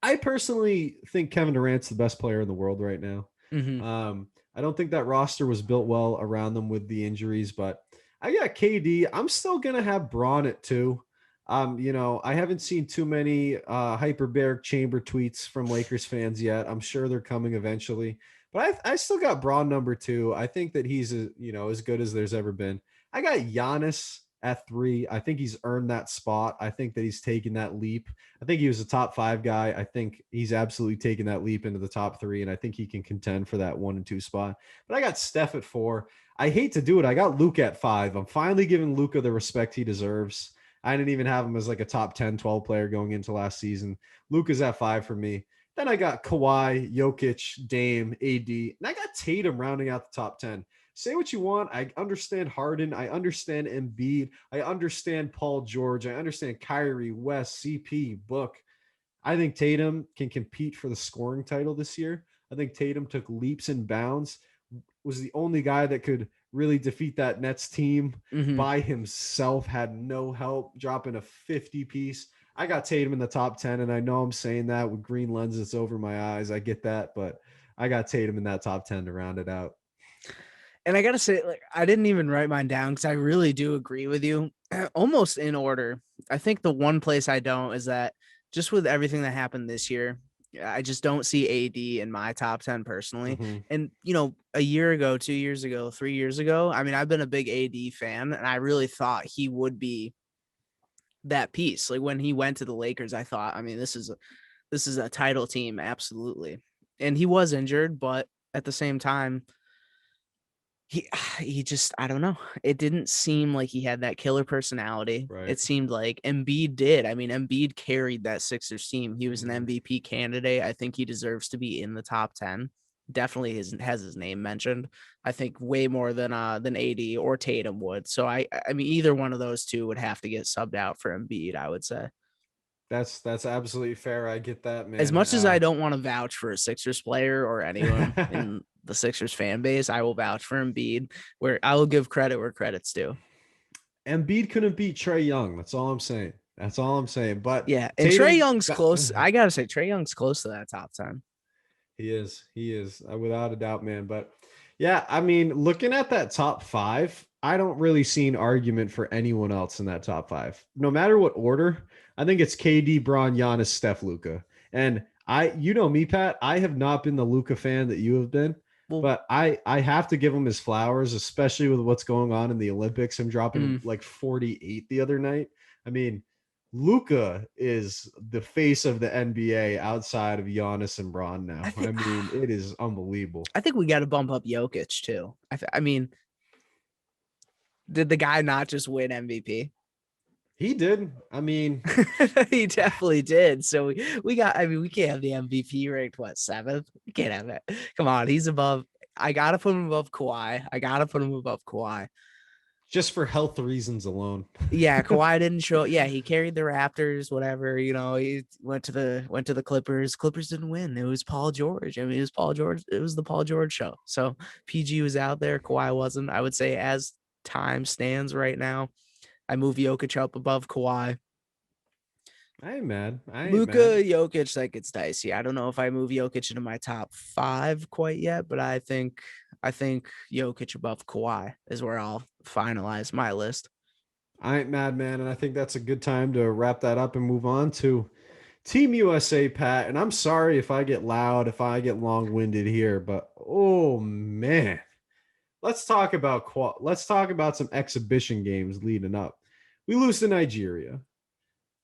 I personally think Kevin Durant's the best player in the world right now. Mm-hmm. I don't think that roster was built well around them with the injuries, but I got KD. I'm still going to have Braun at 2. I haven't seen too many hyperbaric chamber tweets from Lakers fans yet. I'm sure they're coming eventually, but I still got Braun number 2. I think that he's as good as there's ever been. I got Giannis at 3. I think he's earned that spot. I think that he's taken that leap. I think he was a top 5 guy. I think he's absolutely taken that leap into the top 3, and I think he can contend for that 1 and 2 spot. But I got Steph at 4. I hate to do it. I got Luka at 5. I'm finally giving Luka the respect he deserves. I didn't even have him as like a top 10, 12 player going into last season. Luka's at 5 for me. Then I got Kawhi, Jokic, Dame, AD, and I got Tatum rounding out the top 10. Say what you want. I understand Harden. I understand Embiid. I understand Paul George. I understand Kyrie, West, CP, Book. I think Tatum can compete for the scoring title this year. I think Tatum took leaps and bounds, was the only guy that could really defeat that Nets team by himself, had no help, dropping a 50 piece. I got Tatum in the top 10, and I know I'm saying that with green lenses over my eyes. I get that, but I got Tatum in that top 10 to round it out. And I got to say, I didn't even write mine down because I really do agree with you almost in order. I think the one place I don't is that just with everything that happened this year, I just don't see AD in my top 10 personally. And, a year ago, 2 years ago, 3 years ago, I mean, I've been a big AD fan, and I really thought he would be that piece. Like when he went to the Lakers, I thought, I mean, this is a title team. Absolutely. And he was injured, but at the same time, he just, I don't know. It didn't seem like he had that killer personality. Right. It seemed like Embiid did. I mean, Embiid carried that Sixers team. He was an Mhm. MVP candidate. I think he deserves to be in the top 10. Definitely has his name mentioned. I think way more than AD or Tatum would. So I mean, either one of those two would have to get subbed out for Embiid, I would say. That's absolutely fair. I get that, As man. much as I don't want to vouch for a Sixers player or anyone in the Sixers fan base, I will vouch for Embiid, where I will give credit where credit's due. Embiid couldn't beat Trae Young. That's all I'm saying. That's all I'm saying. But Yeah, and Trae Tatum, Young's close. I gotta say, Trae Young's close to that top 10. he is. He is without a doubt, man. But yeah, I mean, looking at that top five, I don't really see an argument for anyone else in that top five. No matter what order, I think it's KD, Braun, Giannis, Steph, Luka. And you know me, Pat, I have not been the Luka fan that you have been. Well, But I have to give him his flowers, especially with what's going on in the Olympics. I'm dropping like 48 the other night. I mean, Luka is the face of the NBA outside of Giannis and Braun now. I mean, it is unbelievable. I think we got to bump up Jokic too. I mean, did the guy not just win MVP? He did. I mean, He definitely did. So we got. I mean, we can't have the MVP ranked what, 7th? We can't have that. Come on, he's above. I gotta put him above Kawhi. just for health reasons alone. Yeah, Kawhi didn't show. Yeah, he carried the Raptors, whatever. You know, he went to the Clippers. Clippers didn't win. It was Paul George. I mean, it was Paul George. It was the Paul George show. So PG was out there. Kawhi wasn't. I would say as time stands right now, I move Jokic up above Kawhi. I ain't mad. Luka, Jokic, like it's dicey. I don't know if I move Jokic into my top 5 quite yet, but I think Jokic above Kawhi is where I'll finalize my list. I ain't mad, man. And I think that's a good time to wrap that up and move on to Team USA, Pat. And I'm sorry if I get loud, if I get long-winded here, but oh man. Let's talk about some exhibition games leading up. We lose to Nigeria.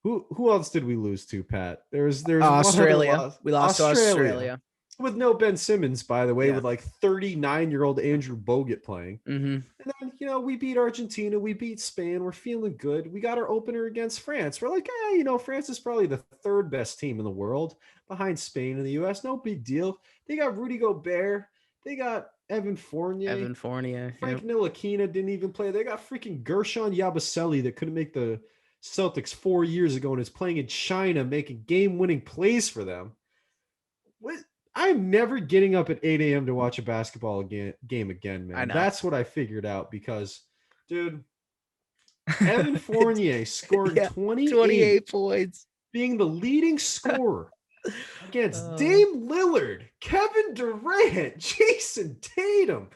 Who else did we lose to, Pat? There's Australia. We lost to Australia with no Ben Simmons, by the way, Yeah. with like 39-year-old Andrew Bogut playing. Mm-hmm. And then, we beat Argentina. We beat Spain. We're feeling good. We got our opener against France. We're like, France is probably the 3rd best team in the world behind Spain and the U.S. No big deal. They got Rudy Gobert. They got Evan Fournier. Frank Ntilikina didn't even play. They got freaking Gershon Yabusele that couldn't make the Celtics 4 years ago and is playing in China, making game-winning plays for them. I'm never getting up at 8 a.m. to watch a basketball game again, man. That's what I figured out because, dude, Evan Fournier scored 28 points, being the leading scorer against Dame Lillard, Kevin Durant, Jason Tatum.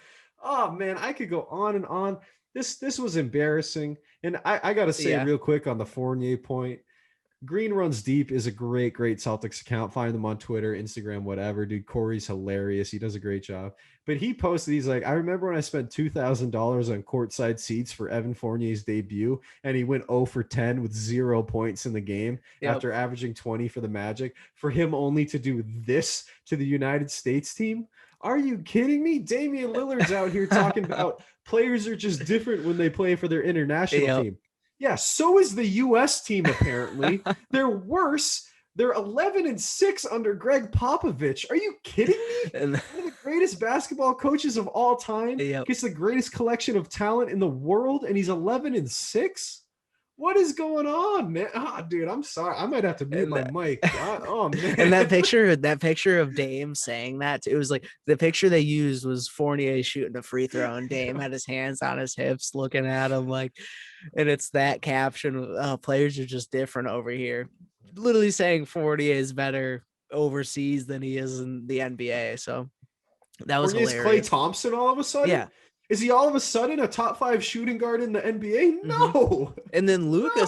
Oh, man, I could go on and on. This was embarrassing. And I got to say real quick on the Fournier point, Green Runs Deep is a great Celtics account. Find them on Twitter, Instagram, whatever. Dude, Corey's hilarious. He does a great job. But he posted, he's like, I remember when I spent $2,000 on courtside seats for Evan Fournier's debut, and he went 0 for 10 with 0 points in the game after averaging 20 for the Magic. For him only to do this to the United States team? Are you kidding me? Damian Lillard's out here talking about players are just different when they play for their international team. Yeah, so is the U.S. team, apparently. They're worse. They're 11-6 under Greg Popovich. Are you kidding me? One of the greatest basketball coaches of all time gets the greatest collection of talent in the world, and he's 11-6? What is going on, man? Oh, dude, I'm sorry. I might have to mute my mic. Oh, man. And that picture of Dame saying that, it was like the picture they used was Fournier shooting a free throw, and Dame had his hands on his hips looking at him like, and it's that caption, players are just different over here. Literally saying Fournier is better overseas than he is in the NBA. So that was hilarious. Klay Thompson all of a sudden? Yeah. Is he all of a sudden a top 5 shooting guard in the NBA? No. Mm-hmm. And then Luka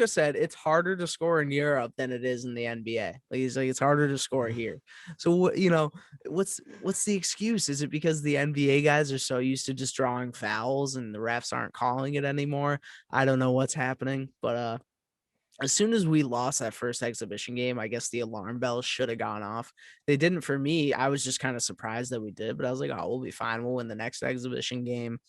said it's harder to score in Europe than it is in the NBA. Like he's like, it's harder to score here. So what's the excuse? Is it because the NBA guys are so used to just drawing fouls and the refs aren't calling it anymore? I don't know what's happening, but as soon as we lost that first exhibition game, I guess the alarm bells should have gone off. They didn't for me. I was just kind of surprised that we did, but I was like, oh, we'll be fine. We'll win the next exhibition game.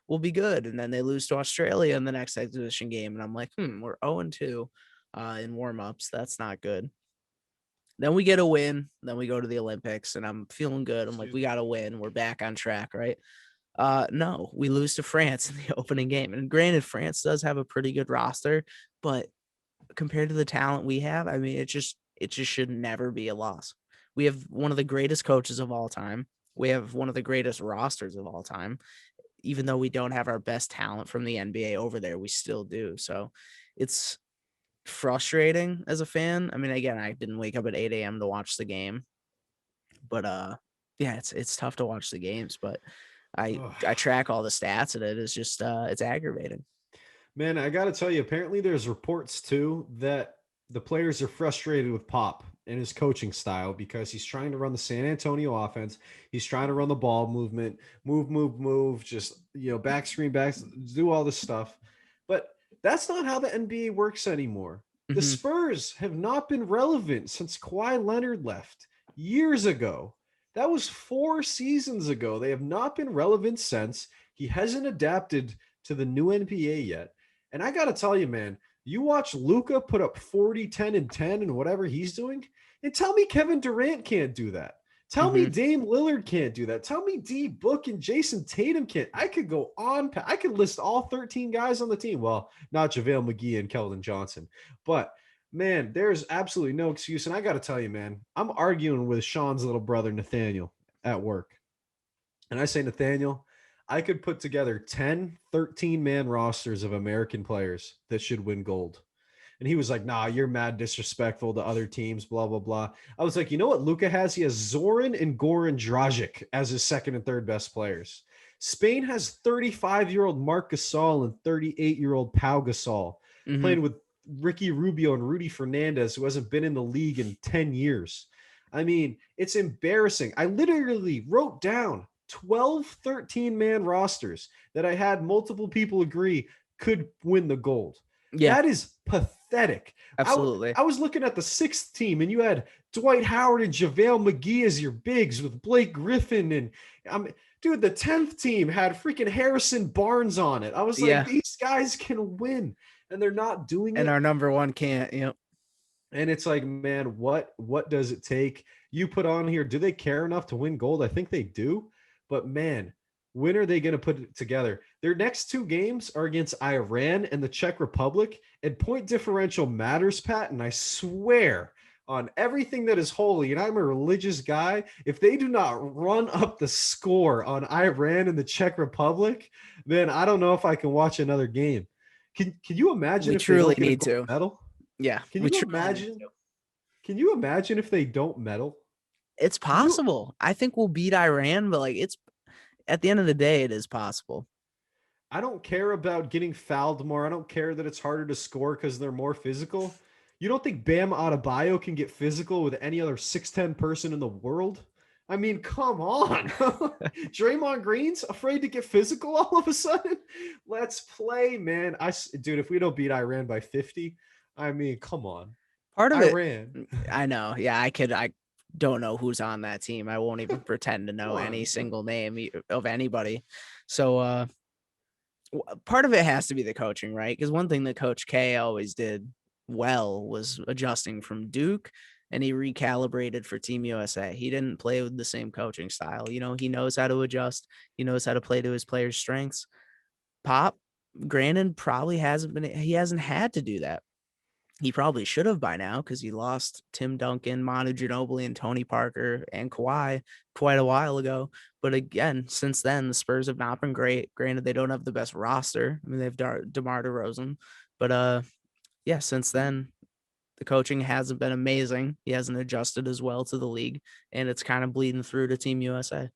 We'll be good. And then they lose to Australia in the next exhibition game. And I'm like, we're 0-2 in warmups. That's not good. Then we get a win. Then we go to the Olympics, and I'm feeling good. I'm like, we got to win. We're back on track, right? No, we lose to France in the opening game. And granted, France does have a pretty good roster, but compared to the talent we have, I mean, it just should never be a loss. We have one of the greatest coaches of all time. We have one of the greatest rosters of all time. Even though we don't have our best talent from the NBA over there, we still do. So it's frustrating as a fan. I mean, again, I didn't wake up at 8 a.m. to watch the game, but yeah, it's tough to watch the games, but I track all the stats, and it is just it's aggravating. Man, I got to tell you, apparently there's reports too that the players are frustrated with Pop and his coaching style because he's trying to run the San Antonio offense. He's trying to run the ball movement, move, just, back screen, do all this stuff. But that's not how the NBA works anymore. The Spurs have not been relevant since Kawhi Leonard left years ago. That was 4 seasons ago. They have not been relevant since. He hasn't adapted to the new NBA yet. And I got to tell you, man, you watch Luka put up 40, 10, and 10 and whatever he's doing, and tell me Kevin Durant can't do that. Tell me Dame Lillard can't do that. Tell me D Book and Jason Tatum can't. I could go on. I could list all 13 guys on the team. Well, not JaVale McGee and Keldon Johnson. But, man, there's absolutely no excuse. And I got to tell you, man, I'm arguing with Sean's little brother, Nathaniel, at work. And I say, Nathaniel, I could put together 10, 13-man rosters of American players that should win gold. And he was like, nah, you're mad disrespectful to other teams, blah, blah, blah. I was like, you know what Luka has? He has Zoran and Goran Dragic as his second and third best players. Spain has 35-year-old Marc Gasol and 38-year-old Pau Gasol playing with Ricky Rubio and Rudy Fernandez, who hasn't been in the league in 10 years. I mean, it's embarrassing. I literally wrote down 12 13-man rosters that I had multiple people agree could win the gold. Yeah. That is pathetic. Absolutely. I was looking at the 6th team, and you had Dwight Howard and JaVale McGee as your bigs with Blake Griffin. And dude, the 10th team had freaking Harrison Barnes on it. I was like, these guys can win, and they're not doing it. And our number one can't, And it's like, man, what does it take? You put on here, do they care enough to win gold? I think they do. But, man, when are they going to put it together? Their next 2 games are against Iran and the Czech Republic, and point differential matters, Pat, and I swear on everything that is holy, and I'm a religious guy, if they do not run up the score on Iran and the Czech Republic, then I don't know if I can watch another game. Can you imagine we if truly they don't need get a to medal? Yeah. Can you imagine? Can you imagine if they don't medal? It's possible. I think we'll beat Iran, but it's at the end of the day, it is possible. I don't care about getting fouled more. I don't care that it's harder to score because they're more physical. You don't think Bam Adebayo can get physical with any other 6'10" person in the world? I mean, come on. Draymond Green's afraid to get physical all of a sudden? Let's play, man. Dude, if we don't beat Iran by 50, I mean, come on. Part of Iran. I know. Yeah, I don't know who's on that team. I won't even pretend to know any single name of anybody. So part of it has to be the coaching, right? Because one thing that Coach K always did well was adjusting from Duke, and he recalibrated for Team USA. He didn't play with the same coaching style. He knows how to adjust. He knows how to play to his players' strengths. Pop, granted, probably he hasn't had to do that. He probably should have by now because he lost Tim Duncan, Manu Ginobili, and Tony Parker and Kawhi quite a while ago. But again, since then, the Spurs have not been great. Granted, they don't have the best roster. I mean, they have DeMar DeRozan. But yeah, since then, the coaching hasn't been amazing. He hasn't adjusted as well to the league, and it's kind of bleeding through to Team USA.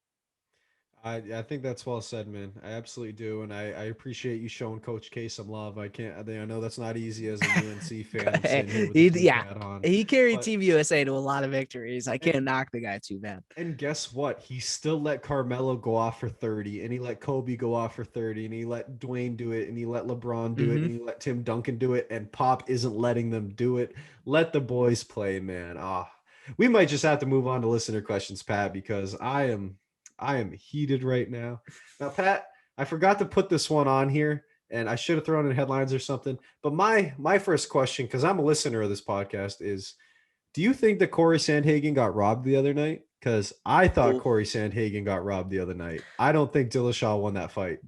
I think that's well said, man. I absolutely do, and I appreciate you showing Coach K some love. I know that's not easy as a UNC fan. I'm sitting here with the Duke Yeah, hat on, he carried but Team USA to a lot of victories. I and can't knock the guy too bad. and guess what? He still let Carmelo go off for 30, and he let Kobe go off for 30, and he let Dwayne do it, and he let LeBron do it, Hmm. and he let Tim Duncan do it, and Pop isn't letting them do it. Let the boys play, man. We might just have to move on to listener questions, Pat, because I am heated right now. Now, Pat, I forgot to put this one on here, and I should have thrown in headlines or something. But my first question, because I'm a listener of this podcast, is do you think that Corey Sandhagen got robbed the other night? Because I thought Oh, Corey Sandhagen got robbed the other night. I don't think Dillashaw won that fight.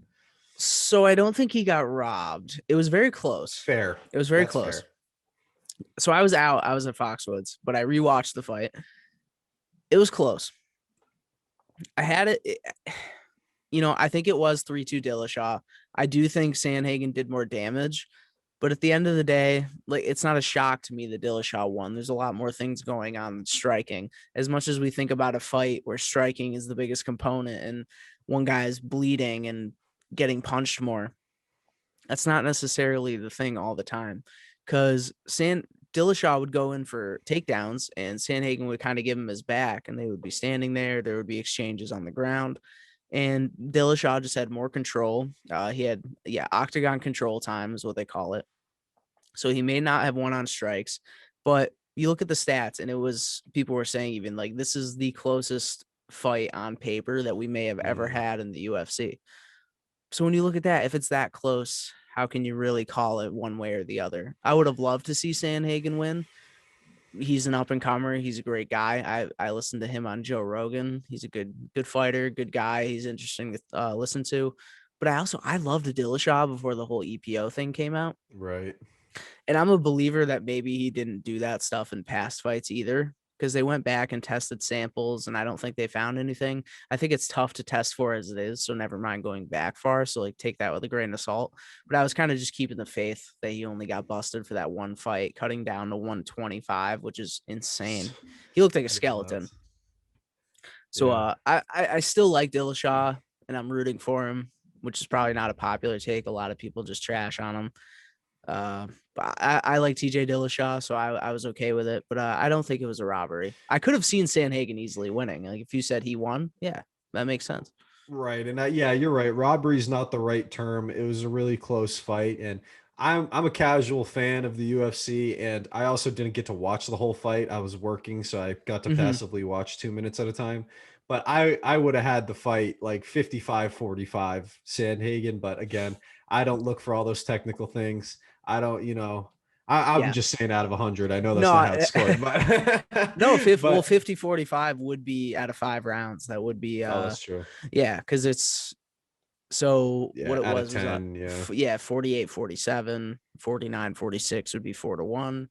so I don't think he got robbed. It was very close. Fair. It was very That's close. fair. So I was out. I was at Foxwoods, but I rewatched the fight. It was close. I had it. I think it was 3-2 Dillashaw. I do think Sandhagen did more damage, but at the end of the day, like it's not a shock to me that Dillashaw won. There's a lot more things going on than striking. As much as we think about a fight where striking is the biggest component and one guy is bleeding and getting punched more, that's not necessarily the thing all the time. Because Dillashaw would go in for takedowns and Sandhagen would kind of give him his back and they would be standing there. There would be exchanges on the ground. And Dillashaw just had more control. He had, octagon control time is what they call it. So he may not have won on strikes, but you look at the stats and people were saying even like this is the closest fight on paper that we may have ever had in the UFC. So when you look at that, if it's that close, how can you really call it one way or the other? I would have loved to see Sandhagen win. He's an up and comer. He's a great guy. I listened to him on Joe Rogan. He's a good fighter, good guy. He's interesting to listen to. But I loved Dillashaw before the whole EPO thing came out. Right. And I'm a believer that maybe he didn't do that stuff in past fights either, because they went back and tested samples and I don't think they found anything. I think it's tough to test for as it is. So never mind going back far. So like take that with a grain of salt. But I was kind of just keeping the faith that he only got busted for that one fight, cutting down to 125, which is insane. He looked like a That is skeleton. nuts. So Yeah. I still like Dillashaw and I'm rooting for him, which is probably not a popular take. A lot of people just trash on him. But I like TJ Dillashaw, so I was okay with it. But I don't think it was a robbery. I could have seen Sandhagen easily winning. Like if you said he won, yeah, that makes sense. Right. And yeah, you're right. Robbery is not the right term. It was a really close fight. And I'm a casual fan of the UFC. And I also didn't get to watch the whole fight. I was working, so I got to Mm-hmm. passively watch 2 minutes at a time. But I would have had the fight like 55-45 Sandhagen. But again, I don't look for all those technical things. I don't, I'm Yeah. just saying out of 100. I know that's No, not how it's scored, but no, but 50-45 would be out of 5 rounds. That would be oh, that's true. yeah, because it's so Yeah, what it out of was 10, yeah. 48-47, 49-46 would be 4-1.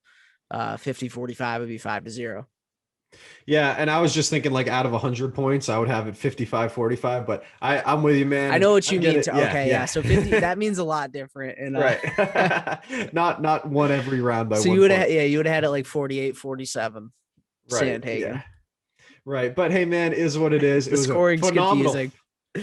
50-45 would be 5-0. Yeah, and I was just thinking like out of 100 points, I would have it 55-45, but I'm with you, man. I know what I you get mean. it. Yeah, Okay, yeah. yeah. So 50, that means a lot different. And Right. Not one every round by so one you would point. have, you would have had it like 48-47. Right. Yeah. Sandhagen. Right. But hey, man, is what it is. It The was a scoring's confusing.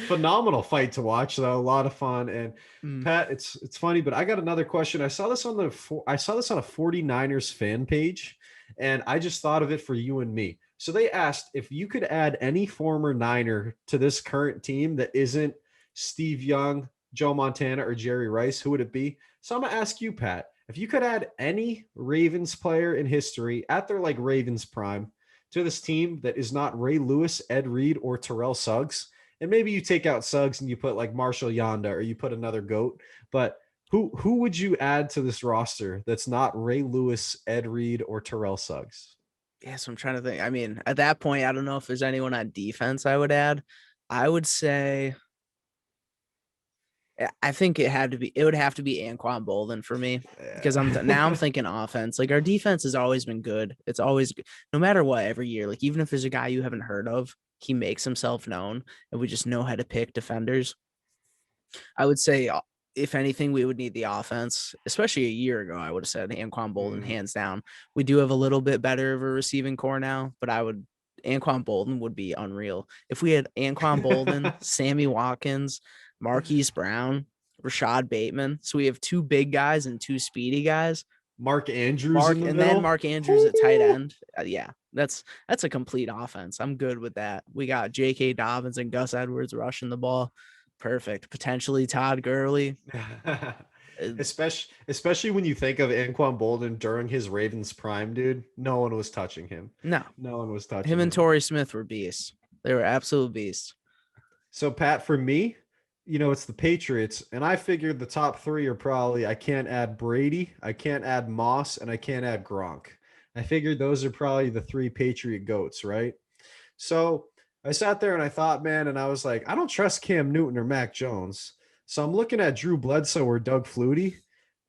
phenomenal fight to watch, though. A lot of fun. And Mm. Pat, it's funny, but I got another question. I saw this on a 49ers fan page, and I just thought of it for you and me. So they asked if you could add any former Niner to this current team that isn't Steve Young, Joe Montana, or Jerry Rice, who would it be? So I'm gonna ask you, Pat, if you could add any Ravens player in history at their like Ravens prime to this team that is not Ray Lewis, Ed Reed, or Terrell Suggs, and maybe you take out Suggs and you put like Marshall Yonda or you put another GOAT, but who would you add to this roster that's not Ray Lewis, Ed Reed, or Terrell Suggs? Yeah, so I'm trying to think. I mean, at that point, I don't know if there's anyone on defense I would add. I would say I think it would have to be Anquan Bolden for me because I'm thinking offense. Like our defense has always been good. It's always no matter what every year. Like even if there's a guy you haven't heard of, he makes himself known, and we just know how to pick defenders. I would say if anything, we would need the offense, especially a year ago. I would have said Anquan Bolden hands down. We do have a little bit better of a receiving core now, but I would Anquan Bolden would be unreal. If we had Anquan Bolden, Sammy Watkins, Marquise Brown, Rashad Bateman. So we have 2 big guys and 2 speedy guys. Mark Andrews in the middle. Then Mark Andrews at tight end. Yeah, that's a complete offense. I'm good with that. We got J.K. Dobbins and Gus Edwards rushing the ball. Perfect. Potentially Todd Gurley. Especially when you think of Anquan Bolden during his Ravens prime, dude. No one was touching him. No one was touching him. And Torrey Smith were beasts. They were absolute beasts. So Pat, for me, it's the Patriots, and I figured the top 3 are probably, I can't add Brady, I can't add Moss, and I can't add Gronk. I figured those are probably the 3 Patriot GOATs, right? So I sat there and I thought, man, and I was like, I don't trust Cam Newton or Mac Jones. So I'm looking at Drew Bledsoe or Doug Flutie,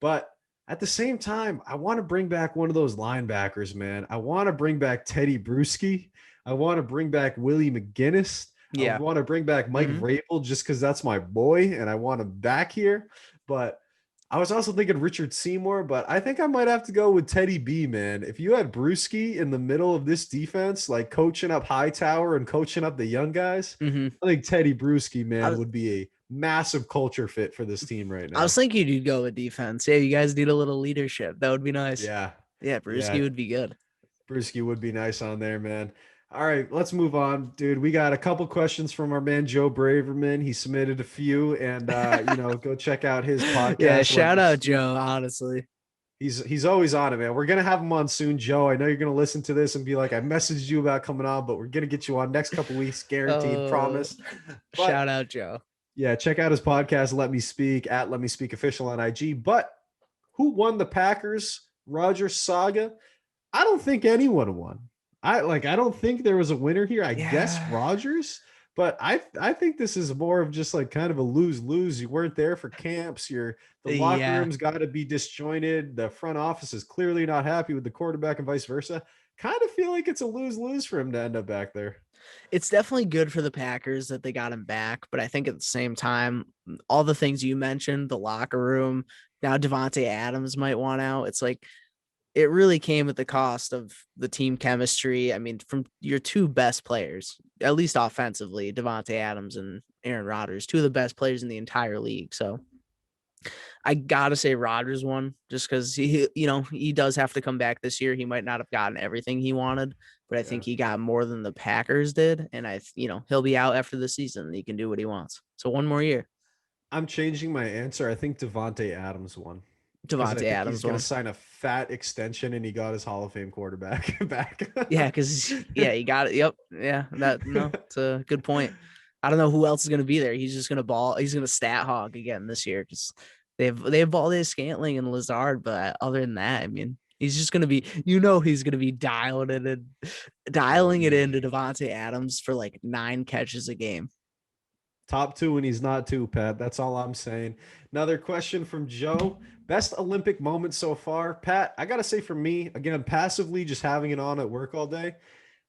but at the same time, I want to bring back one of those linebackers, man. I want to bring back Teddy Bruschi. I want to bring back Willie McGinnis. Yeah. I want to bring back Mike Vrabel just because that's my boy and I want him back here. But I was also thinking Richard Seymour, but I think I might have to go with Teddy B, man. If you had Bruschi in the middle of this defense, like coaching up Hightower and coaching up the young guys, I think Teddy Bruschi, man, would be a massive culture fit for this team right now. I was thinking you'd go with defense. Yeah, you guys need a little leadership. That would be nice. Yeah. Bruschi would be good. Bruschi would be nice on there, man. All right, let's move on, dude. We got a couple questions from our man Joe Braverman. He submitted a few, and go check out his podcast. Yeah, shout out Joe. Honestly, he's always on it, man. We're gonna have him on soon, Joe. I know you're gonna listen to this and be like, I messaged you about coming on, but we're gonna get you on next couple weeks, guaranteed, promise. But, shout out Joe. Yeah, check out his podcast, Let Me Speak, at Let Me Speak Official on IG. But who won the Packers Rodgers saga? I don't think anyone won. I don't think there was a winner here. I guess Rodgers, but I think this is more of just like kind of a lose-lose. You weren't there for camps. The locker room's got to be disjointed. The front office is clearly not happy with the quarterback and vice versa. Kind of feel like it's a lose-lose for him to end up back there. It's definitely good for the Packers that they got him back, but I think at the same time, all the things you mentioned, the locker room, now Devontae Adams might want out. It's like, it really came at the cost of the team chemistry. I mean, from your 2 best players, at least offensively, Devontae Adams and Aaron Rodgers, 2 of the best players in the entire league. So I got to say Rodgers won just because he does have to come back this year. He might not have gotten everything he wanted, but I think he got more than the Packers did. And he'll be out after the season. He can do what he wants. So 1 more year. I'm changing my answer. I think Devontae Adams won. Devontae Adams he's going to sign a fat extension and he got his Hall of Fame quarterback back. Yeah, because he got it. Yep. Yeah, it's a good point. I don't know who else is going to be there. He's just going to ball. He's going to stat hog again this year because they have Valdez-Scantling and Lazard, but other than that, I mean, he's just going to be. He's going to be dialing it into Devontae Adams for like 9 catches a game. Top 2 and he's not 2, Pat. That's all I'm saying. Another question from Joe. Best Olympic moment so far. Pat, I got to say for me, again, passively just having it on at work all day.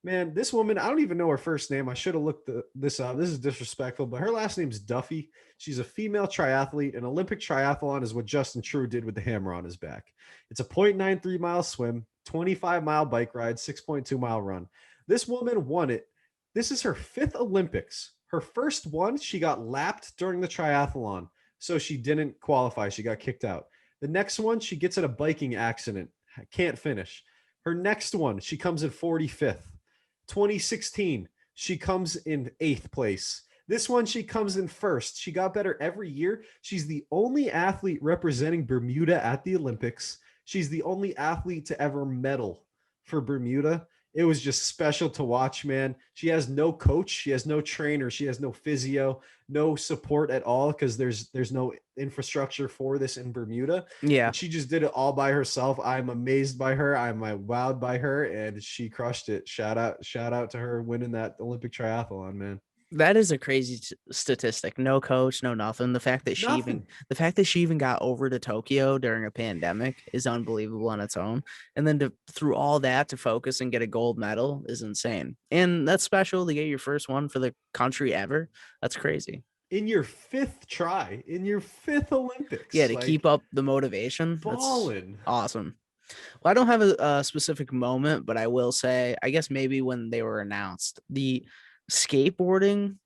Man, this woman, I don't even know her first name. I should have looked this up. This is disrespectful, but her last name's Duffy. She's a female triathlete. An Olympic triathlon is what Justin True did with the hammer on his back. It's a 0.93 mile swim, 25-mile bike ride, 6.2 mile run. This woman won it. This is her 5th Olympics. Her first one, she got lapped during the triathlon, so she didn't qualify. She got kicked out. The next one, she gets in a biking accident. Can't finish. Her next one, she comes in 45th. 2016, she comes in 8th place. This one, she comes in 1st. She got better every year. She's the only athlete representing Bermuda at the Olympics. She's the only athlete to ever medal for Bermuda. It was just special to watch, man. She has no coach. She has no trainer. She has no physio, no support at all because there's no infrastructure for this in Bermuda. Yeah. And she just did it all by herself. I'm amazed by her. I'm wowed by her, and she crushed it. Shout out to her winning that Olympic triathlon, man. That is a crazy statistic. No coach, no nothing. The fact that she even got over to Tokyo during a pandemic is unbelievable on its own. And then through all that to focus and get a gold medal is insane. And that's special to get your first one for the country ever. That's crazy. In your 5th try, in your 5th Olympics. Yeah, to keep up the motivation. Balling. Awesome. Well, I don't have a specific moment, but I will say, I guess maybe when they were announced, the skateboarding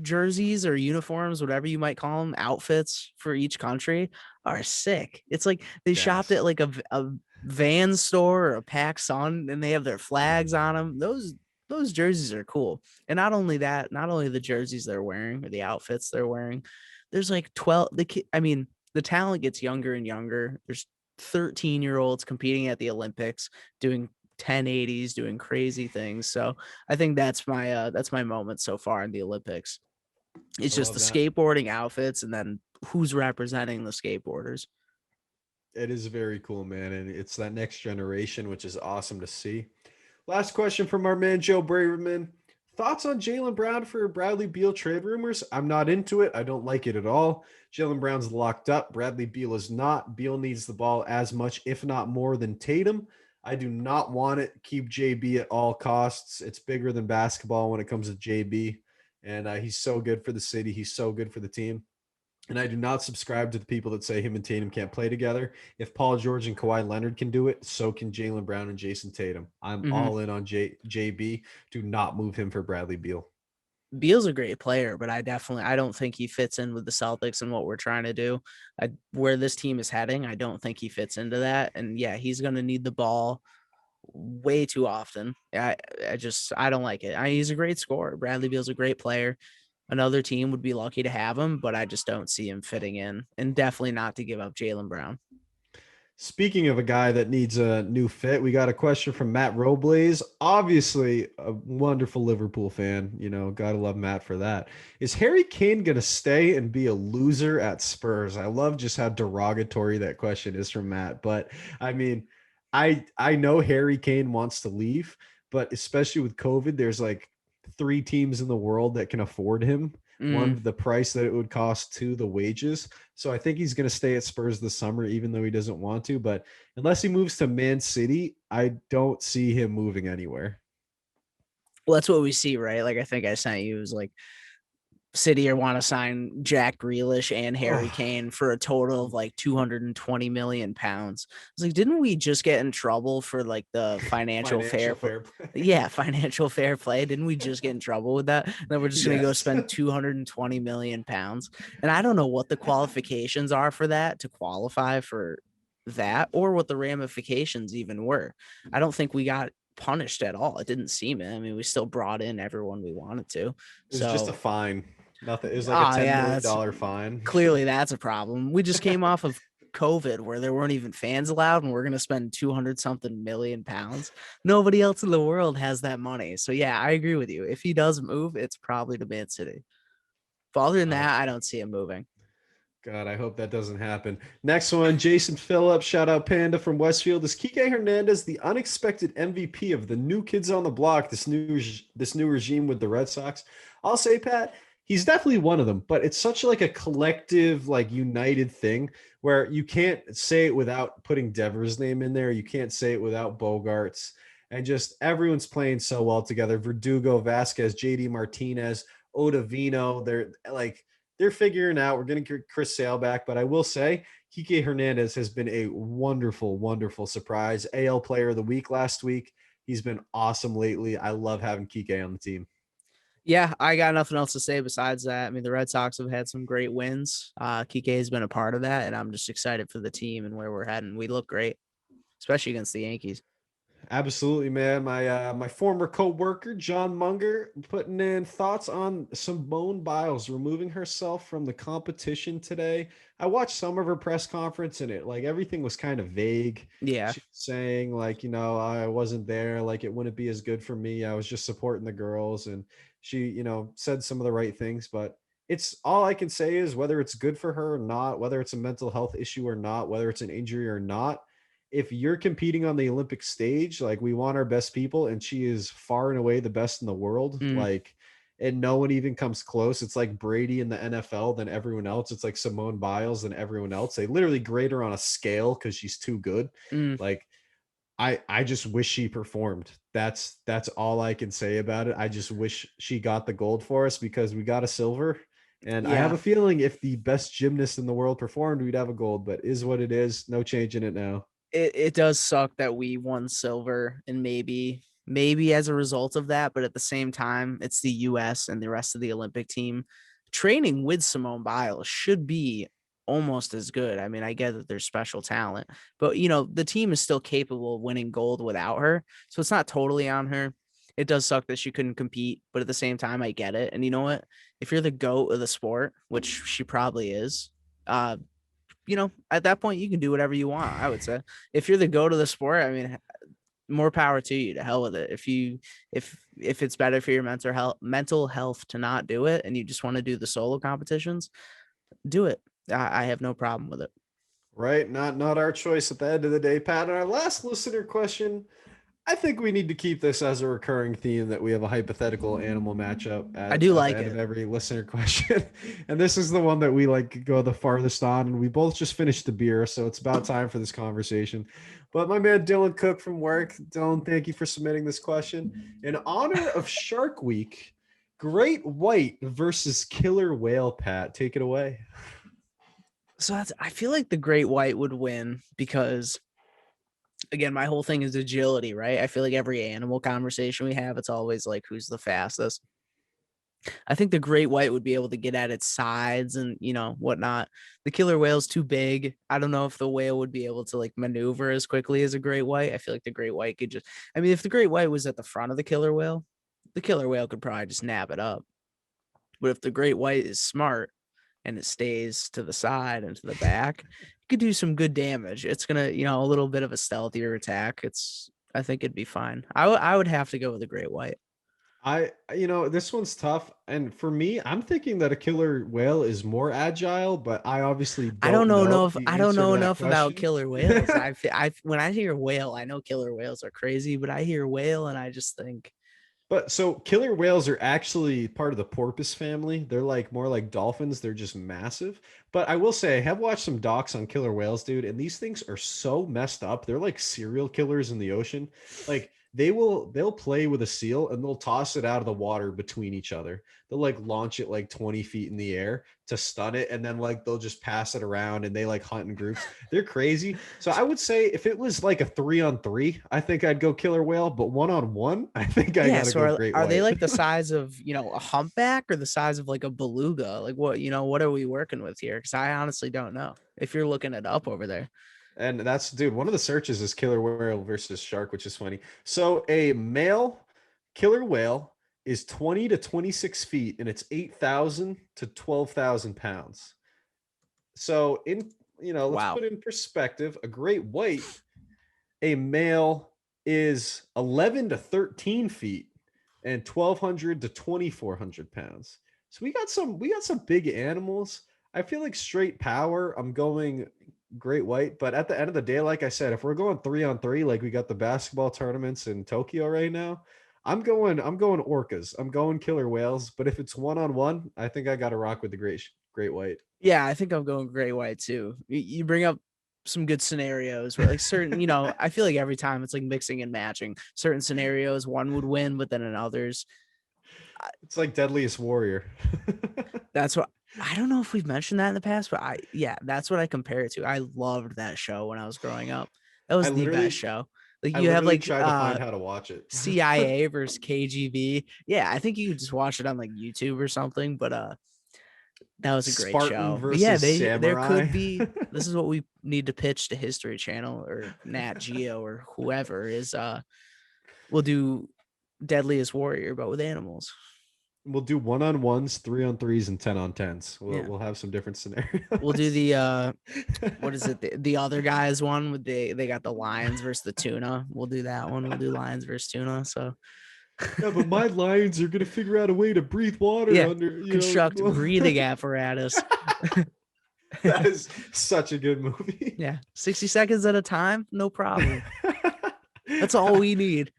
jerseys or uniforms, whatever you might call them, outfits for each country are sick. It's like they shopped Yes. at like a Van store or a PacSun, and they have their flags on them. Those jerseys are cool. And not only that, not only the jerseys they're wearing or the outfits they're wearing, there's like 12. I mean, the talent gets younger and younger. There's 13-year-olds competing at the Olympics, doing 1080s, doing crazy things. So I think that's my moment so far in the Olympics. It's I just love the that. skateboarding outfits and then who's representing the skateboarders. It is very cool, man. And it's that next generation, which is awesome to see. Last question from our man, Joe Braverman. Thoughts on Jaylen Brown for Bradley Beal trade rumors? I'm not into it. I don't like it at all. Jaylen Brown's locked up. Bradley Beal is not. Beal needs the ball as much, if not more, than Tatum. I do not want it. Keep JB at all costs. It's bigger than basketball when it comes to JB. And he's so good for the city. He's so good for the team. And I do not subscribe to the people that say him and Tatum can't play together. If Paul George and Kawhi Leonard can do it, so can Jaylen Brown and Jason Tatum. I'm Mm-hmm. all in on JB. Do not move him for Bradley Beal. Beal's a great player, but I don't think he fits in with the Celtics and what we're trying to do. Where this team is heading, I don't think he fits into that. And yeah, he's going to need the ball way too often. I don't like it. He's a great scorer. Bradley Beal's a great player. Another team would be lucky to have him, but I just don't see him fitting in, and definitely not to give up Jaylen Brown. Speaking of a guy that needs a new fit, we got a question from Matt Robles. Obviously, a wonderful Liverpool fan. You know, gotta love Matt for that. Is Harry Kane gonna stay and be a loser at Spurs? I love just how derogatory that question is from Matt. But I mean, I know Harry Kane wants to leave, but especially with COVID, there's like 3 teams in the world that can afford him. One, the price that it would cost, 2, the wages. So I think he's going to stay at Spurs this summer, even though he doesn't want to. But unless he moves to Man City, I don't see him moving anywhere. Well, that's what we see, right? Like I think I sent you was like City or want to sign Jack Grealish and Harry Kane for a total of like 220 million pounds. I was like, didn't we just get in trouble for like the financial fair play? Yeah, financial fair play. Didn't we just get in trouble with that? And then we're just gonna go spend 220 million pounds. And I don't know what the qualifications are for that to qualify for that, or what the ramifications even were. I don't think we got punished at all. It didn't seem it. I mean, we still brought in everyone we wanted to. It was just a fine. Nothing. It was like a $10 million fine. Clearly, that's a problem. We just came off of COVID where there weren't even fans allowed, and we're going to spend 200 something million pounds. Nobody else in the world has that money. So, yeah, I agree with you. If he does move, it's probably to Man City. But other than that, I don't see him moving. God, I hope that doesn't happen. Next one, Jason Phillips, shout out Panda from Westfield. Is Kike Hernandez the unexpected MVP of the new kids on the block, this new regime with the Red Sox? I'll say, Pat, he's definitely one of them, but it's such like a collective, like united thing where you can't say it without putting Devers' name in there. You can't say it without Bogarts. And just everyone's playing so well together. Verdugo, Vasquez, JD Martinez, Ottavino, they're figuring out. We're going to get Chris Sale back, but I will say Kike Hernandez has been a wonderful, wonderful surprise. AL Player of the Week last week. He's been awesome lately. I love having Kike on the team. Yeah, I got nothing else to say besides that. I mean, the Red Sox have had some great wins. Kike has been a part of that, and I'm just excited for the team and where we're heading. We look great, especially against the Yankees. Absolutely, man. My former co-worker, John Munger, putting in thoughts on Simone Biles removing herself from the competition today. I watched some of her press conference and it like everything was kind of vague. Yeah. She was saying like, I wasn't there, like it wouldn't be as good for me. I was just supporting the girls, and she, said some of the right things, but it's all I can say is whether it's good for her or not, whether it's a mental health issue or not, whether it's an injury or not, if you're competing on the Olympic stage, like we want our best people, and she is far and away the best in the world, and no one even comes close. It's like Brady in the NFL than everyone else. It's like Simone Biles than everyone else. They literally grade her on a scale because she's too good. Like I just wish she performed. That's all I can say about it. I just wish she got the gold for us because we got a silver. And I have a feeling if the best gymnast in the world performed, we'd have a gold, but is what it is. No changing it now. it does suck that we won silver, and maybe as a result of that, but at the same time, it's the US and the rest of the Olympic team training with Simone Biles should be almost as good. I mean, I get that there's special talent, but the team is still capable of winning gold without her. So it's not totally on her. It does suck that she couldn't compete, but at the same time, I get it. And you know what? If you're the GOAT of the sport, which she probably is, uh, at that point you can do whatever you want. I would say if you're the GOAT of the sport, I mean, more power to you. To hell with it. If it's better for your mental health to not do it, and you just want to do the solo competitions, do it. I have no problem with it. Right? Not our choice at the end of the day, Pat. And our last listener question, I think we need to keep this as a recurring theme that we have a hypothetical animal matchup I do at like the end it. of every listener question. And this is the one that we like go the farthest on. And we both just finished the beer, so it's about time for this conversation. But my man Dylan Cook from work, Dylan, thank you for submitting this question. In honor of Shark Week, great white versus killer whale, Pat. Take it away. So I feel like the great white would win because, again, my whole thing is agility, right? I feel like every animal conversation we have, it's always like, who's the fastest? I think the great white would be able to get at its sides and, whatnot. The killer whale's too big. I don't know if the whale would be able to like maneuver as quickly as a great white. I feel like the great white could just, I mean, if the great white was at the front of the killer whale could probably just nab it up. But if the great white is smart and it stays to the side and to the back, it could do some good damage. It's going to, a little bit of a stealthier attack. I think it'd be fine. I would have to go with the great white. This one's tough. And for me, I'm thinking that a killer whale is more agile, but I obviously I don't don't know know enough. the I don't answer to know that enough about question. killer whales. I when I hear whale, I know killer whales are crazy, but I hear whale and I just think, But so killer whales are actually part of the porpoise family. They're like more like dolphins. They're just massive. But I will say I have watched some docs on killer whales, dude, and these things are so messed up. They're like serial killers in the ocean. Like they'll play with a seal and they'll toss it out of the water between each other. They'll like launch it like 20 feet in the air to stun it, and then like they'll just pass it around and they like hunt in groups. They're crazy. So I would say if it was like a 3-on-3, I think I'd go killer whale, but 1-on-1, I think I yeah. gotta So go great are they white. like the size of a humpback or the size of like a beluga? Like what are we working with here? Because I honestly don't know. If you're looking it up over there, And that's, dude, one of the searches is killer whale versus shark, which is funny. So a male killer whale is 20 to 26 feet and it's 8,000 to 12,000 pounds. So let's wow. put in perspective, a great white, a male is 11 to 13 feet and 1,200 to 2,400 pounds. So we got some big animals. I feel like straight power, I'm going great white, but at the end of the day, like I said, if we're going 3-on-3, like we got the basketball tournaments in Tokyo right now, I'm going orcas. I'm going killer whales, but if it's 1-on-1, I think I got to rock with the great white. Yeah, I think I'm going great white too. You bring up some good scenarios where like certain, I feel like every time it's like mixing and matching. Certain scenarios one would win, but then in others, It's like Deadliest Warrior. that's what I don't know if we've mentioned that in the past, but that's what I compare it to. I loved that show when I was growing up. That I was the best literally show. Like I you have literally like tried to find how to watch it. CIA versus KGB. Yeah, I think you could just watch it on like YouTube or something, but that was a great Spartan show. But yeah, versus there Samurai. could be this is what we need to pitch to History Channel or Nat Geo or whoever is we'll do Deadliest Warrior but with animals. We'll do 1-on-1s, 3-on-3s, and 10-on-10s. We'll Yeah. we'll have some different We'll do scenarios. the what is it? The other guys one with they got the lions versus the tuna. We'll do that one. We'll do lions versus tuna. So Yeah, but my lions are gonna figure out a way to breathe water yeah, under, construct breathing apparatus. That is such a good movie. Yeah, 60 seconds at a time, no problem. That's all we need.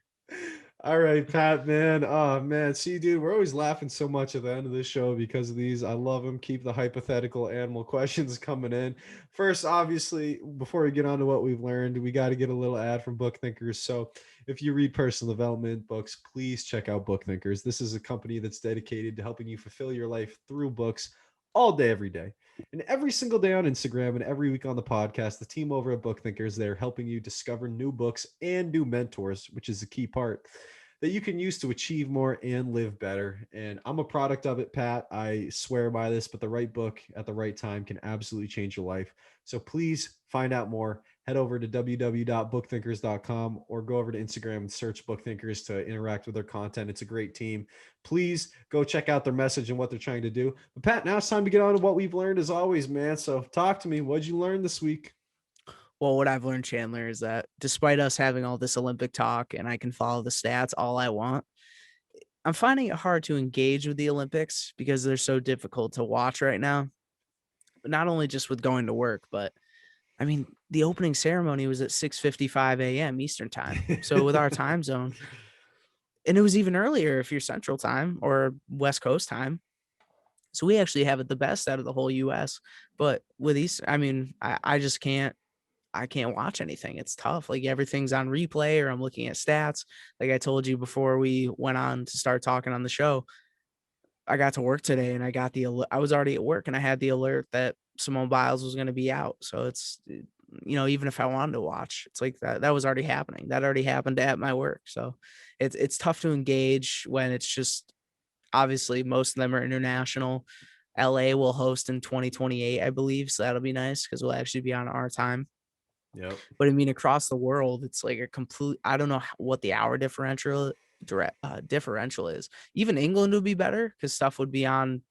All right, Pat, man. Oh, man. See, dude, we're always laughing so much at the end of this show because of these. I love them. Keep the hypothetical animal questions coming in. First, obviously, before we get on to what we've learned, we got to get a little ad from Book Thinkers. So if you read personal development books, please check out Book Thinkers. This is a company that's dedicated to helping you fulfill your life through books all day, every day. And every single day on Instagram and every week on the podcast, the team over at Book Thinkers, they're helping you discover new books and new mentors, which is a key part that you can use to achieve more and live better. And I'm a product of it, Pat. I swear by this, but the right book at the right time can absolutely change your life. So please find out more. Head over to www.bookthinkers.com or go over to Instagram and search Book Thinkers to interact with their content. It's a great team. Please go check out their message and what they're trying to do. But Pat, now it's time to get on to what we've learned as always, man. So talk to me. What'd you learn this week? Well, what I've learned, Chandler, is that despite us having all this Olympic talk and I can follow the stats all I want, I'm finding it hard to engage with the Olympics because they're so difficult to watch right now. Not only just with going to work, but I mean, the opening ceremony was at 6:55 a.m. Eastern time. So with our time zone, and it was even earlier if you're Central time or West Coast time. So we actually have it the best out of the whole US. But with East, I mean, I just can't watch anything. It's tough. Like everything's on replay or I'm looking at stats. Like I told you before we went on to start talking on the show, I got to work today and I was already at work and I had the alert that Simone Biles was going to be out. So it's, even if I wanted to watch, it's like that was already happening. That already happened at my work. So it's tough to engage when it's just obviously most of them are international. LA will host in 2028, I believe. So that'll be nice because we'll actually be on our time. Yep. But I mean, across the world, it's like a complete, I don't know what the hour differential is. Even England would be better because stuff would be on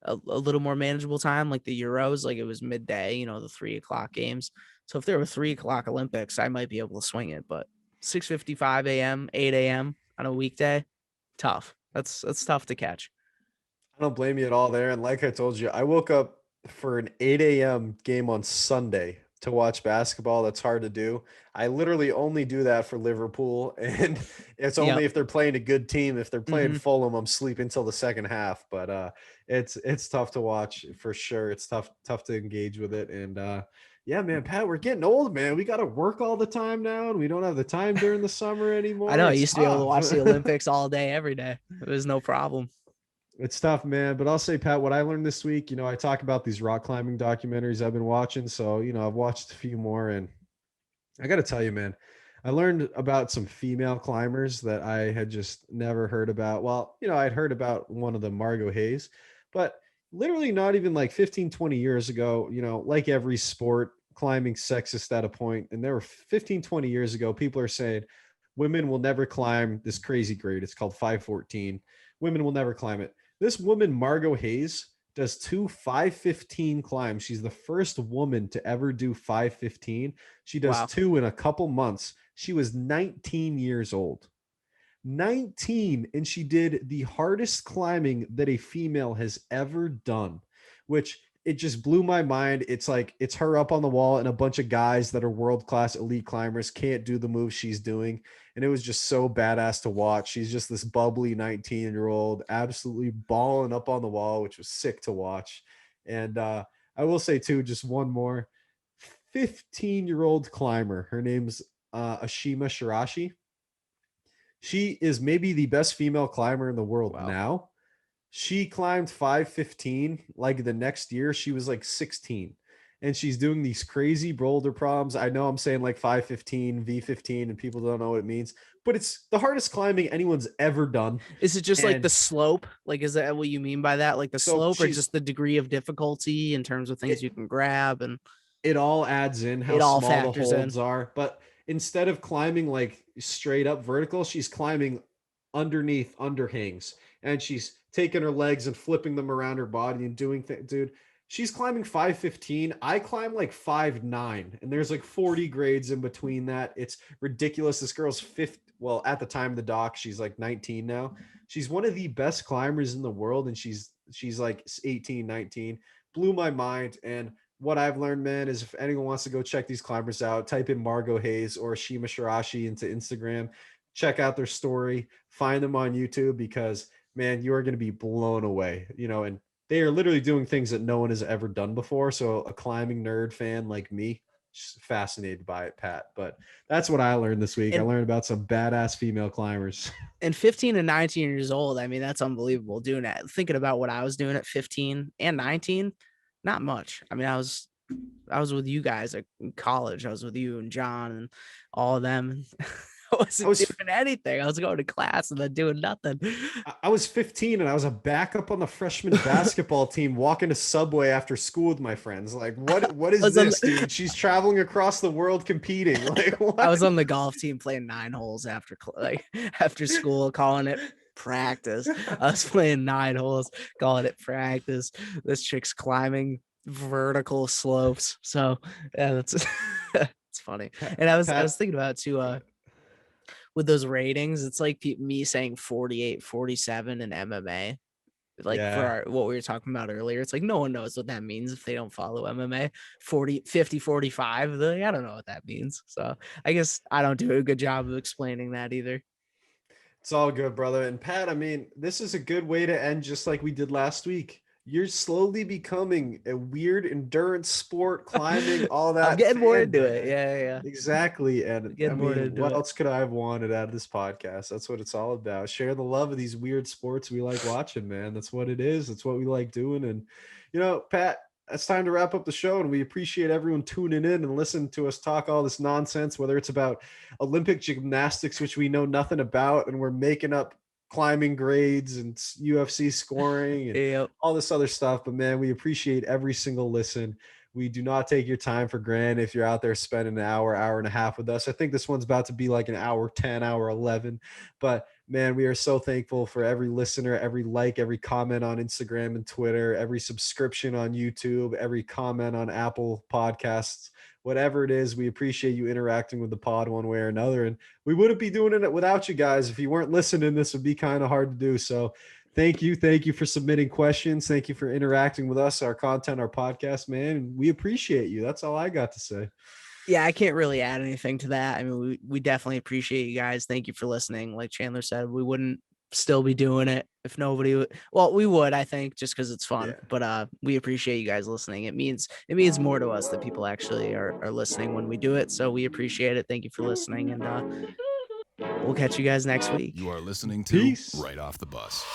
a little more manageable time, like the Euros, like it was midday, the 3:00 games. So if there were 3:00 Olympics, I might be able to swing it. But 6:55 a.m., 8 a.m. on a weekday, tough. That's tough to catch. I don't blame you at all there. And like I told you, I woke up for an 8 a.m. game on Sunday to watch basketball. That's hard to do. I literally only do that for Liverpool. And it's only Yep. if they're playing a good team. If they're playing Mhm. Fulham, I'm sleeping until the second half. But it's tough to watch for sure. It's tough to engage with it. And yeah, man, Pat, we're getting old, man. We got to work all the time now, and we don't have the time during the summer I anymore. know I It's used to be able to tough. watch the Olympics all day, every day. It was no problem. It's tough, man. But I'll say, Pat, what I learned this week, I talk about these rock climbing documentaries I've been watching. So, I've watched a few more, and I got to tell you, man, I learned about some female climbers that I had just never heard about. Well, I'd heard about one of them, Margot Hayes, but literally not even like 15, 20 years ago, like every sport, climbing sexist at a point. And there were 15, 20 years ago, people are saying women will never climb this crazy grade. It's called 514. Women will never climb it. This woman, Margot Hayes, does two 515 climbs. She's the first woman to ever do 515. She does Wow. two in a couple months. She was 19 years old. 19, and she did the hardest climbing that a female has ever done, which it just blew my mind. It's like it's her up on the wall and a bunch of guys that are world-class elite climbers can't do the moves she's doing. And it was just so badass to watch. She's just this bubbly 19-year-old, absolutely balling up on the wall, which was sick to watch. And I will say too, just one more 15-year-old climber. Her name's Ashima Shirashi. She is maybe the best female climber in the world Wow. now. She climbed 515 like the next year. She was like 16. And she's doing these crazy boulder problems. I know I'm saying like 515, V15, and people don't know what it means, but it's the hardest climbing anyone's ever done. Is it just like And the slope? Like, is that what you mean by that? Like the so slope or she's just the degree of difficulty in terms of things it, you can grab and it all adds in how it all small the factors in? holds are. But instead of climbing like straight up vertical, she's climbing underneath underhangs, and she's taking her legs and flipping them around her body and doing things. Dude, she's climbing 515. I climb like 5'9", and there's like 40 grades in between that. It's ridiculous. This girl's fifth. Well, at the time of the doc, she's like 19 now. She's one of the best climbers in the world, and she's like 18, 19. Blew my mind. And what I've learned, man, is if anyone wants to go check these climbers out, type in Margot Hayes or Ashima Shirashi into Instagram, check out their story, find them on YouTube, because man, you are going to be blown away, and they are literally doing things that no one has ever done before. So a climbing nerd fan like me, just fascinated by it, Pat. But that's what I learned this week. I And learned about some badass female climbers. and 15 and 19 years old, I mean, that's unbelievable doing that. Thinking about what I was doing at 15 and 19, Not much. I mean, I was with you guys in college. I was with you and John and all of them. I wasn't doing anything. I was going to class and then doing nothing. I was 15 and I was a backup on the freshman basketball team walking to Subway after school with my friends. Like, what is this, dude? She's traveling across the world competing. Like, what? I was on the golf team playing 9 holes after school, calling it practice. I was playing 9 holes, calling it practice. This chick's climbing vertical slopes. So yeah, that's it's funny. And I was thinking about too, with those ratings, it's like me saying 48, 47 in MMA. Like for what we were talking about earlier, it's like no one knows what that means if they don't follow MMA. 40, 50, 45. Like, I don't know what that means. So I guess I don't do a good job of explaining that either. It's all good, brother. And Pat, I mean, this is a good way to end just like we did last week. You're slowly becoming a weird endurance sport, climbing, all that. I'm getting more into it. Yeah. Exactly. And I mean, what else could I have wanted out of this podcast? That's what it's all about. Share the love of these weird sports we like watching, man. That's what it is. That's what we like doing. And, you know, Pat, it's time to wrap up the show, and we appreciate everyone tuning in and listening to us talk all this nonsense, whether it's about Olympic gymnastics, which we know nothing about, and we're making up climbing grades and UFC scoring and all this other stuff. But man, we appreciate every single listen. We do not take your time for granted. If you're out there spending an hour and a half with us, I think this one's about to be like an hour 10, hour 11. But man, we are so thankful for every listener, every like, every comment on Instagram and Twitter, every subscription on YouTube, every comment on Apple Podcasts. Whatever it is, we appreciate you interacting with the pod one way or another. And we wouldn't be doing it without you guys. If you weren't listening, this would be kind of hard to do. So thank you. Thank you for submitting questions. Thank you for interacting with us, our content, our podcast, man. We appreciate you. That's all I got to say. Yeah, I can't really add anything to that. I mean, we definitely appreciate you guys. Thank you for listening. Like Chandler said, we wouldn't still be doing it if nobody would. Well, we would, I think, just because it's fun. But we appreciate you guys listening. It means more to us that people actually are listening when we do it. So we appreciate it. Thank you for listening, and we'll catch you guys next week. You are listening to Right Off the Bus.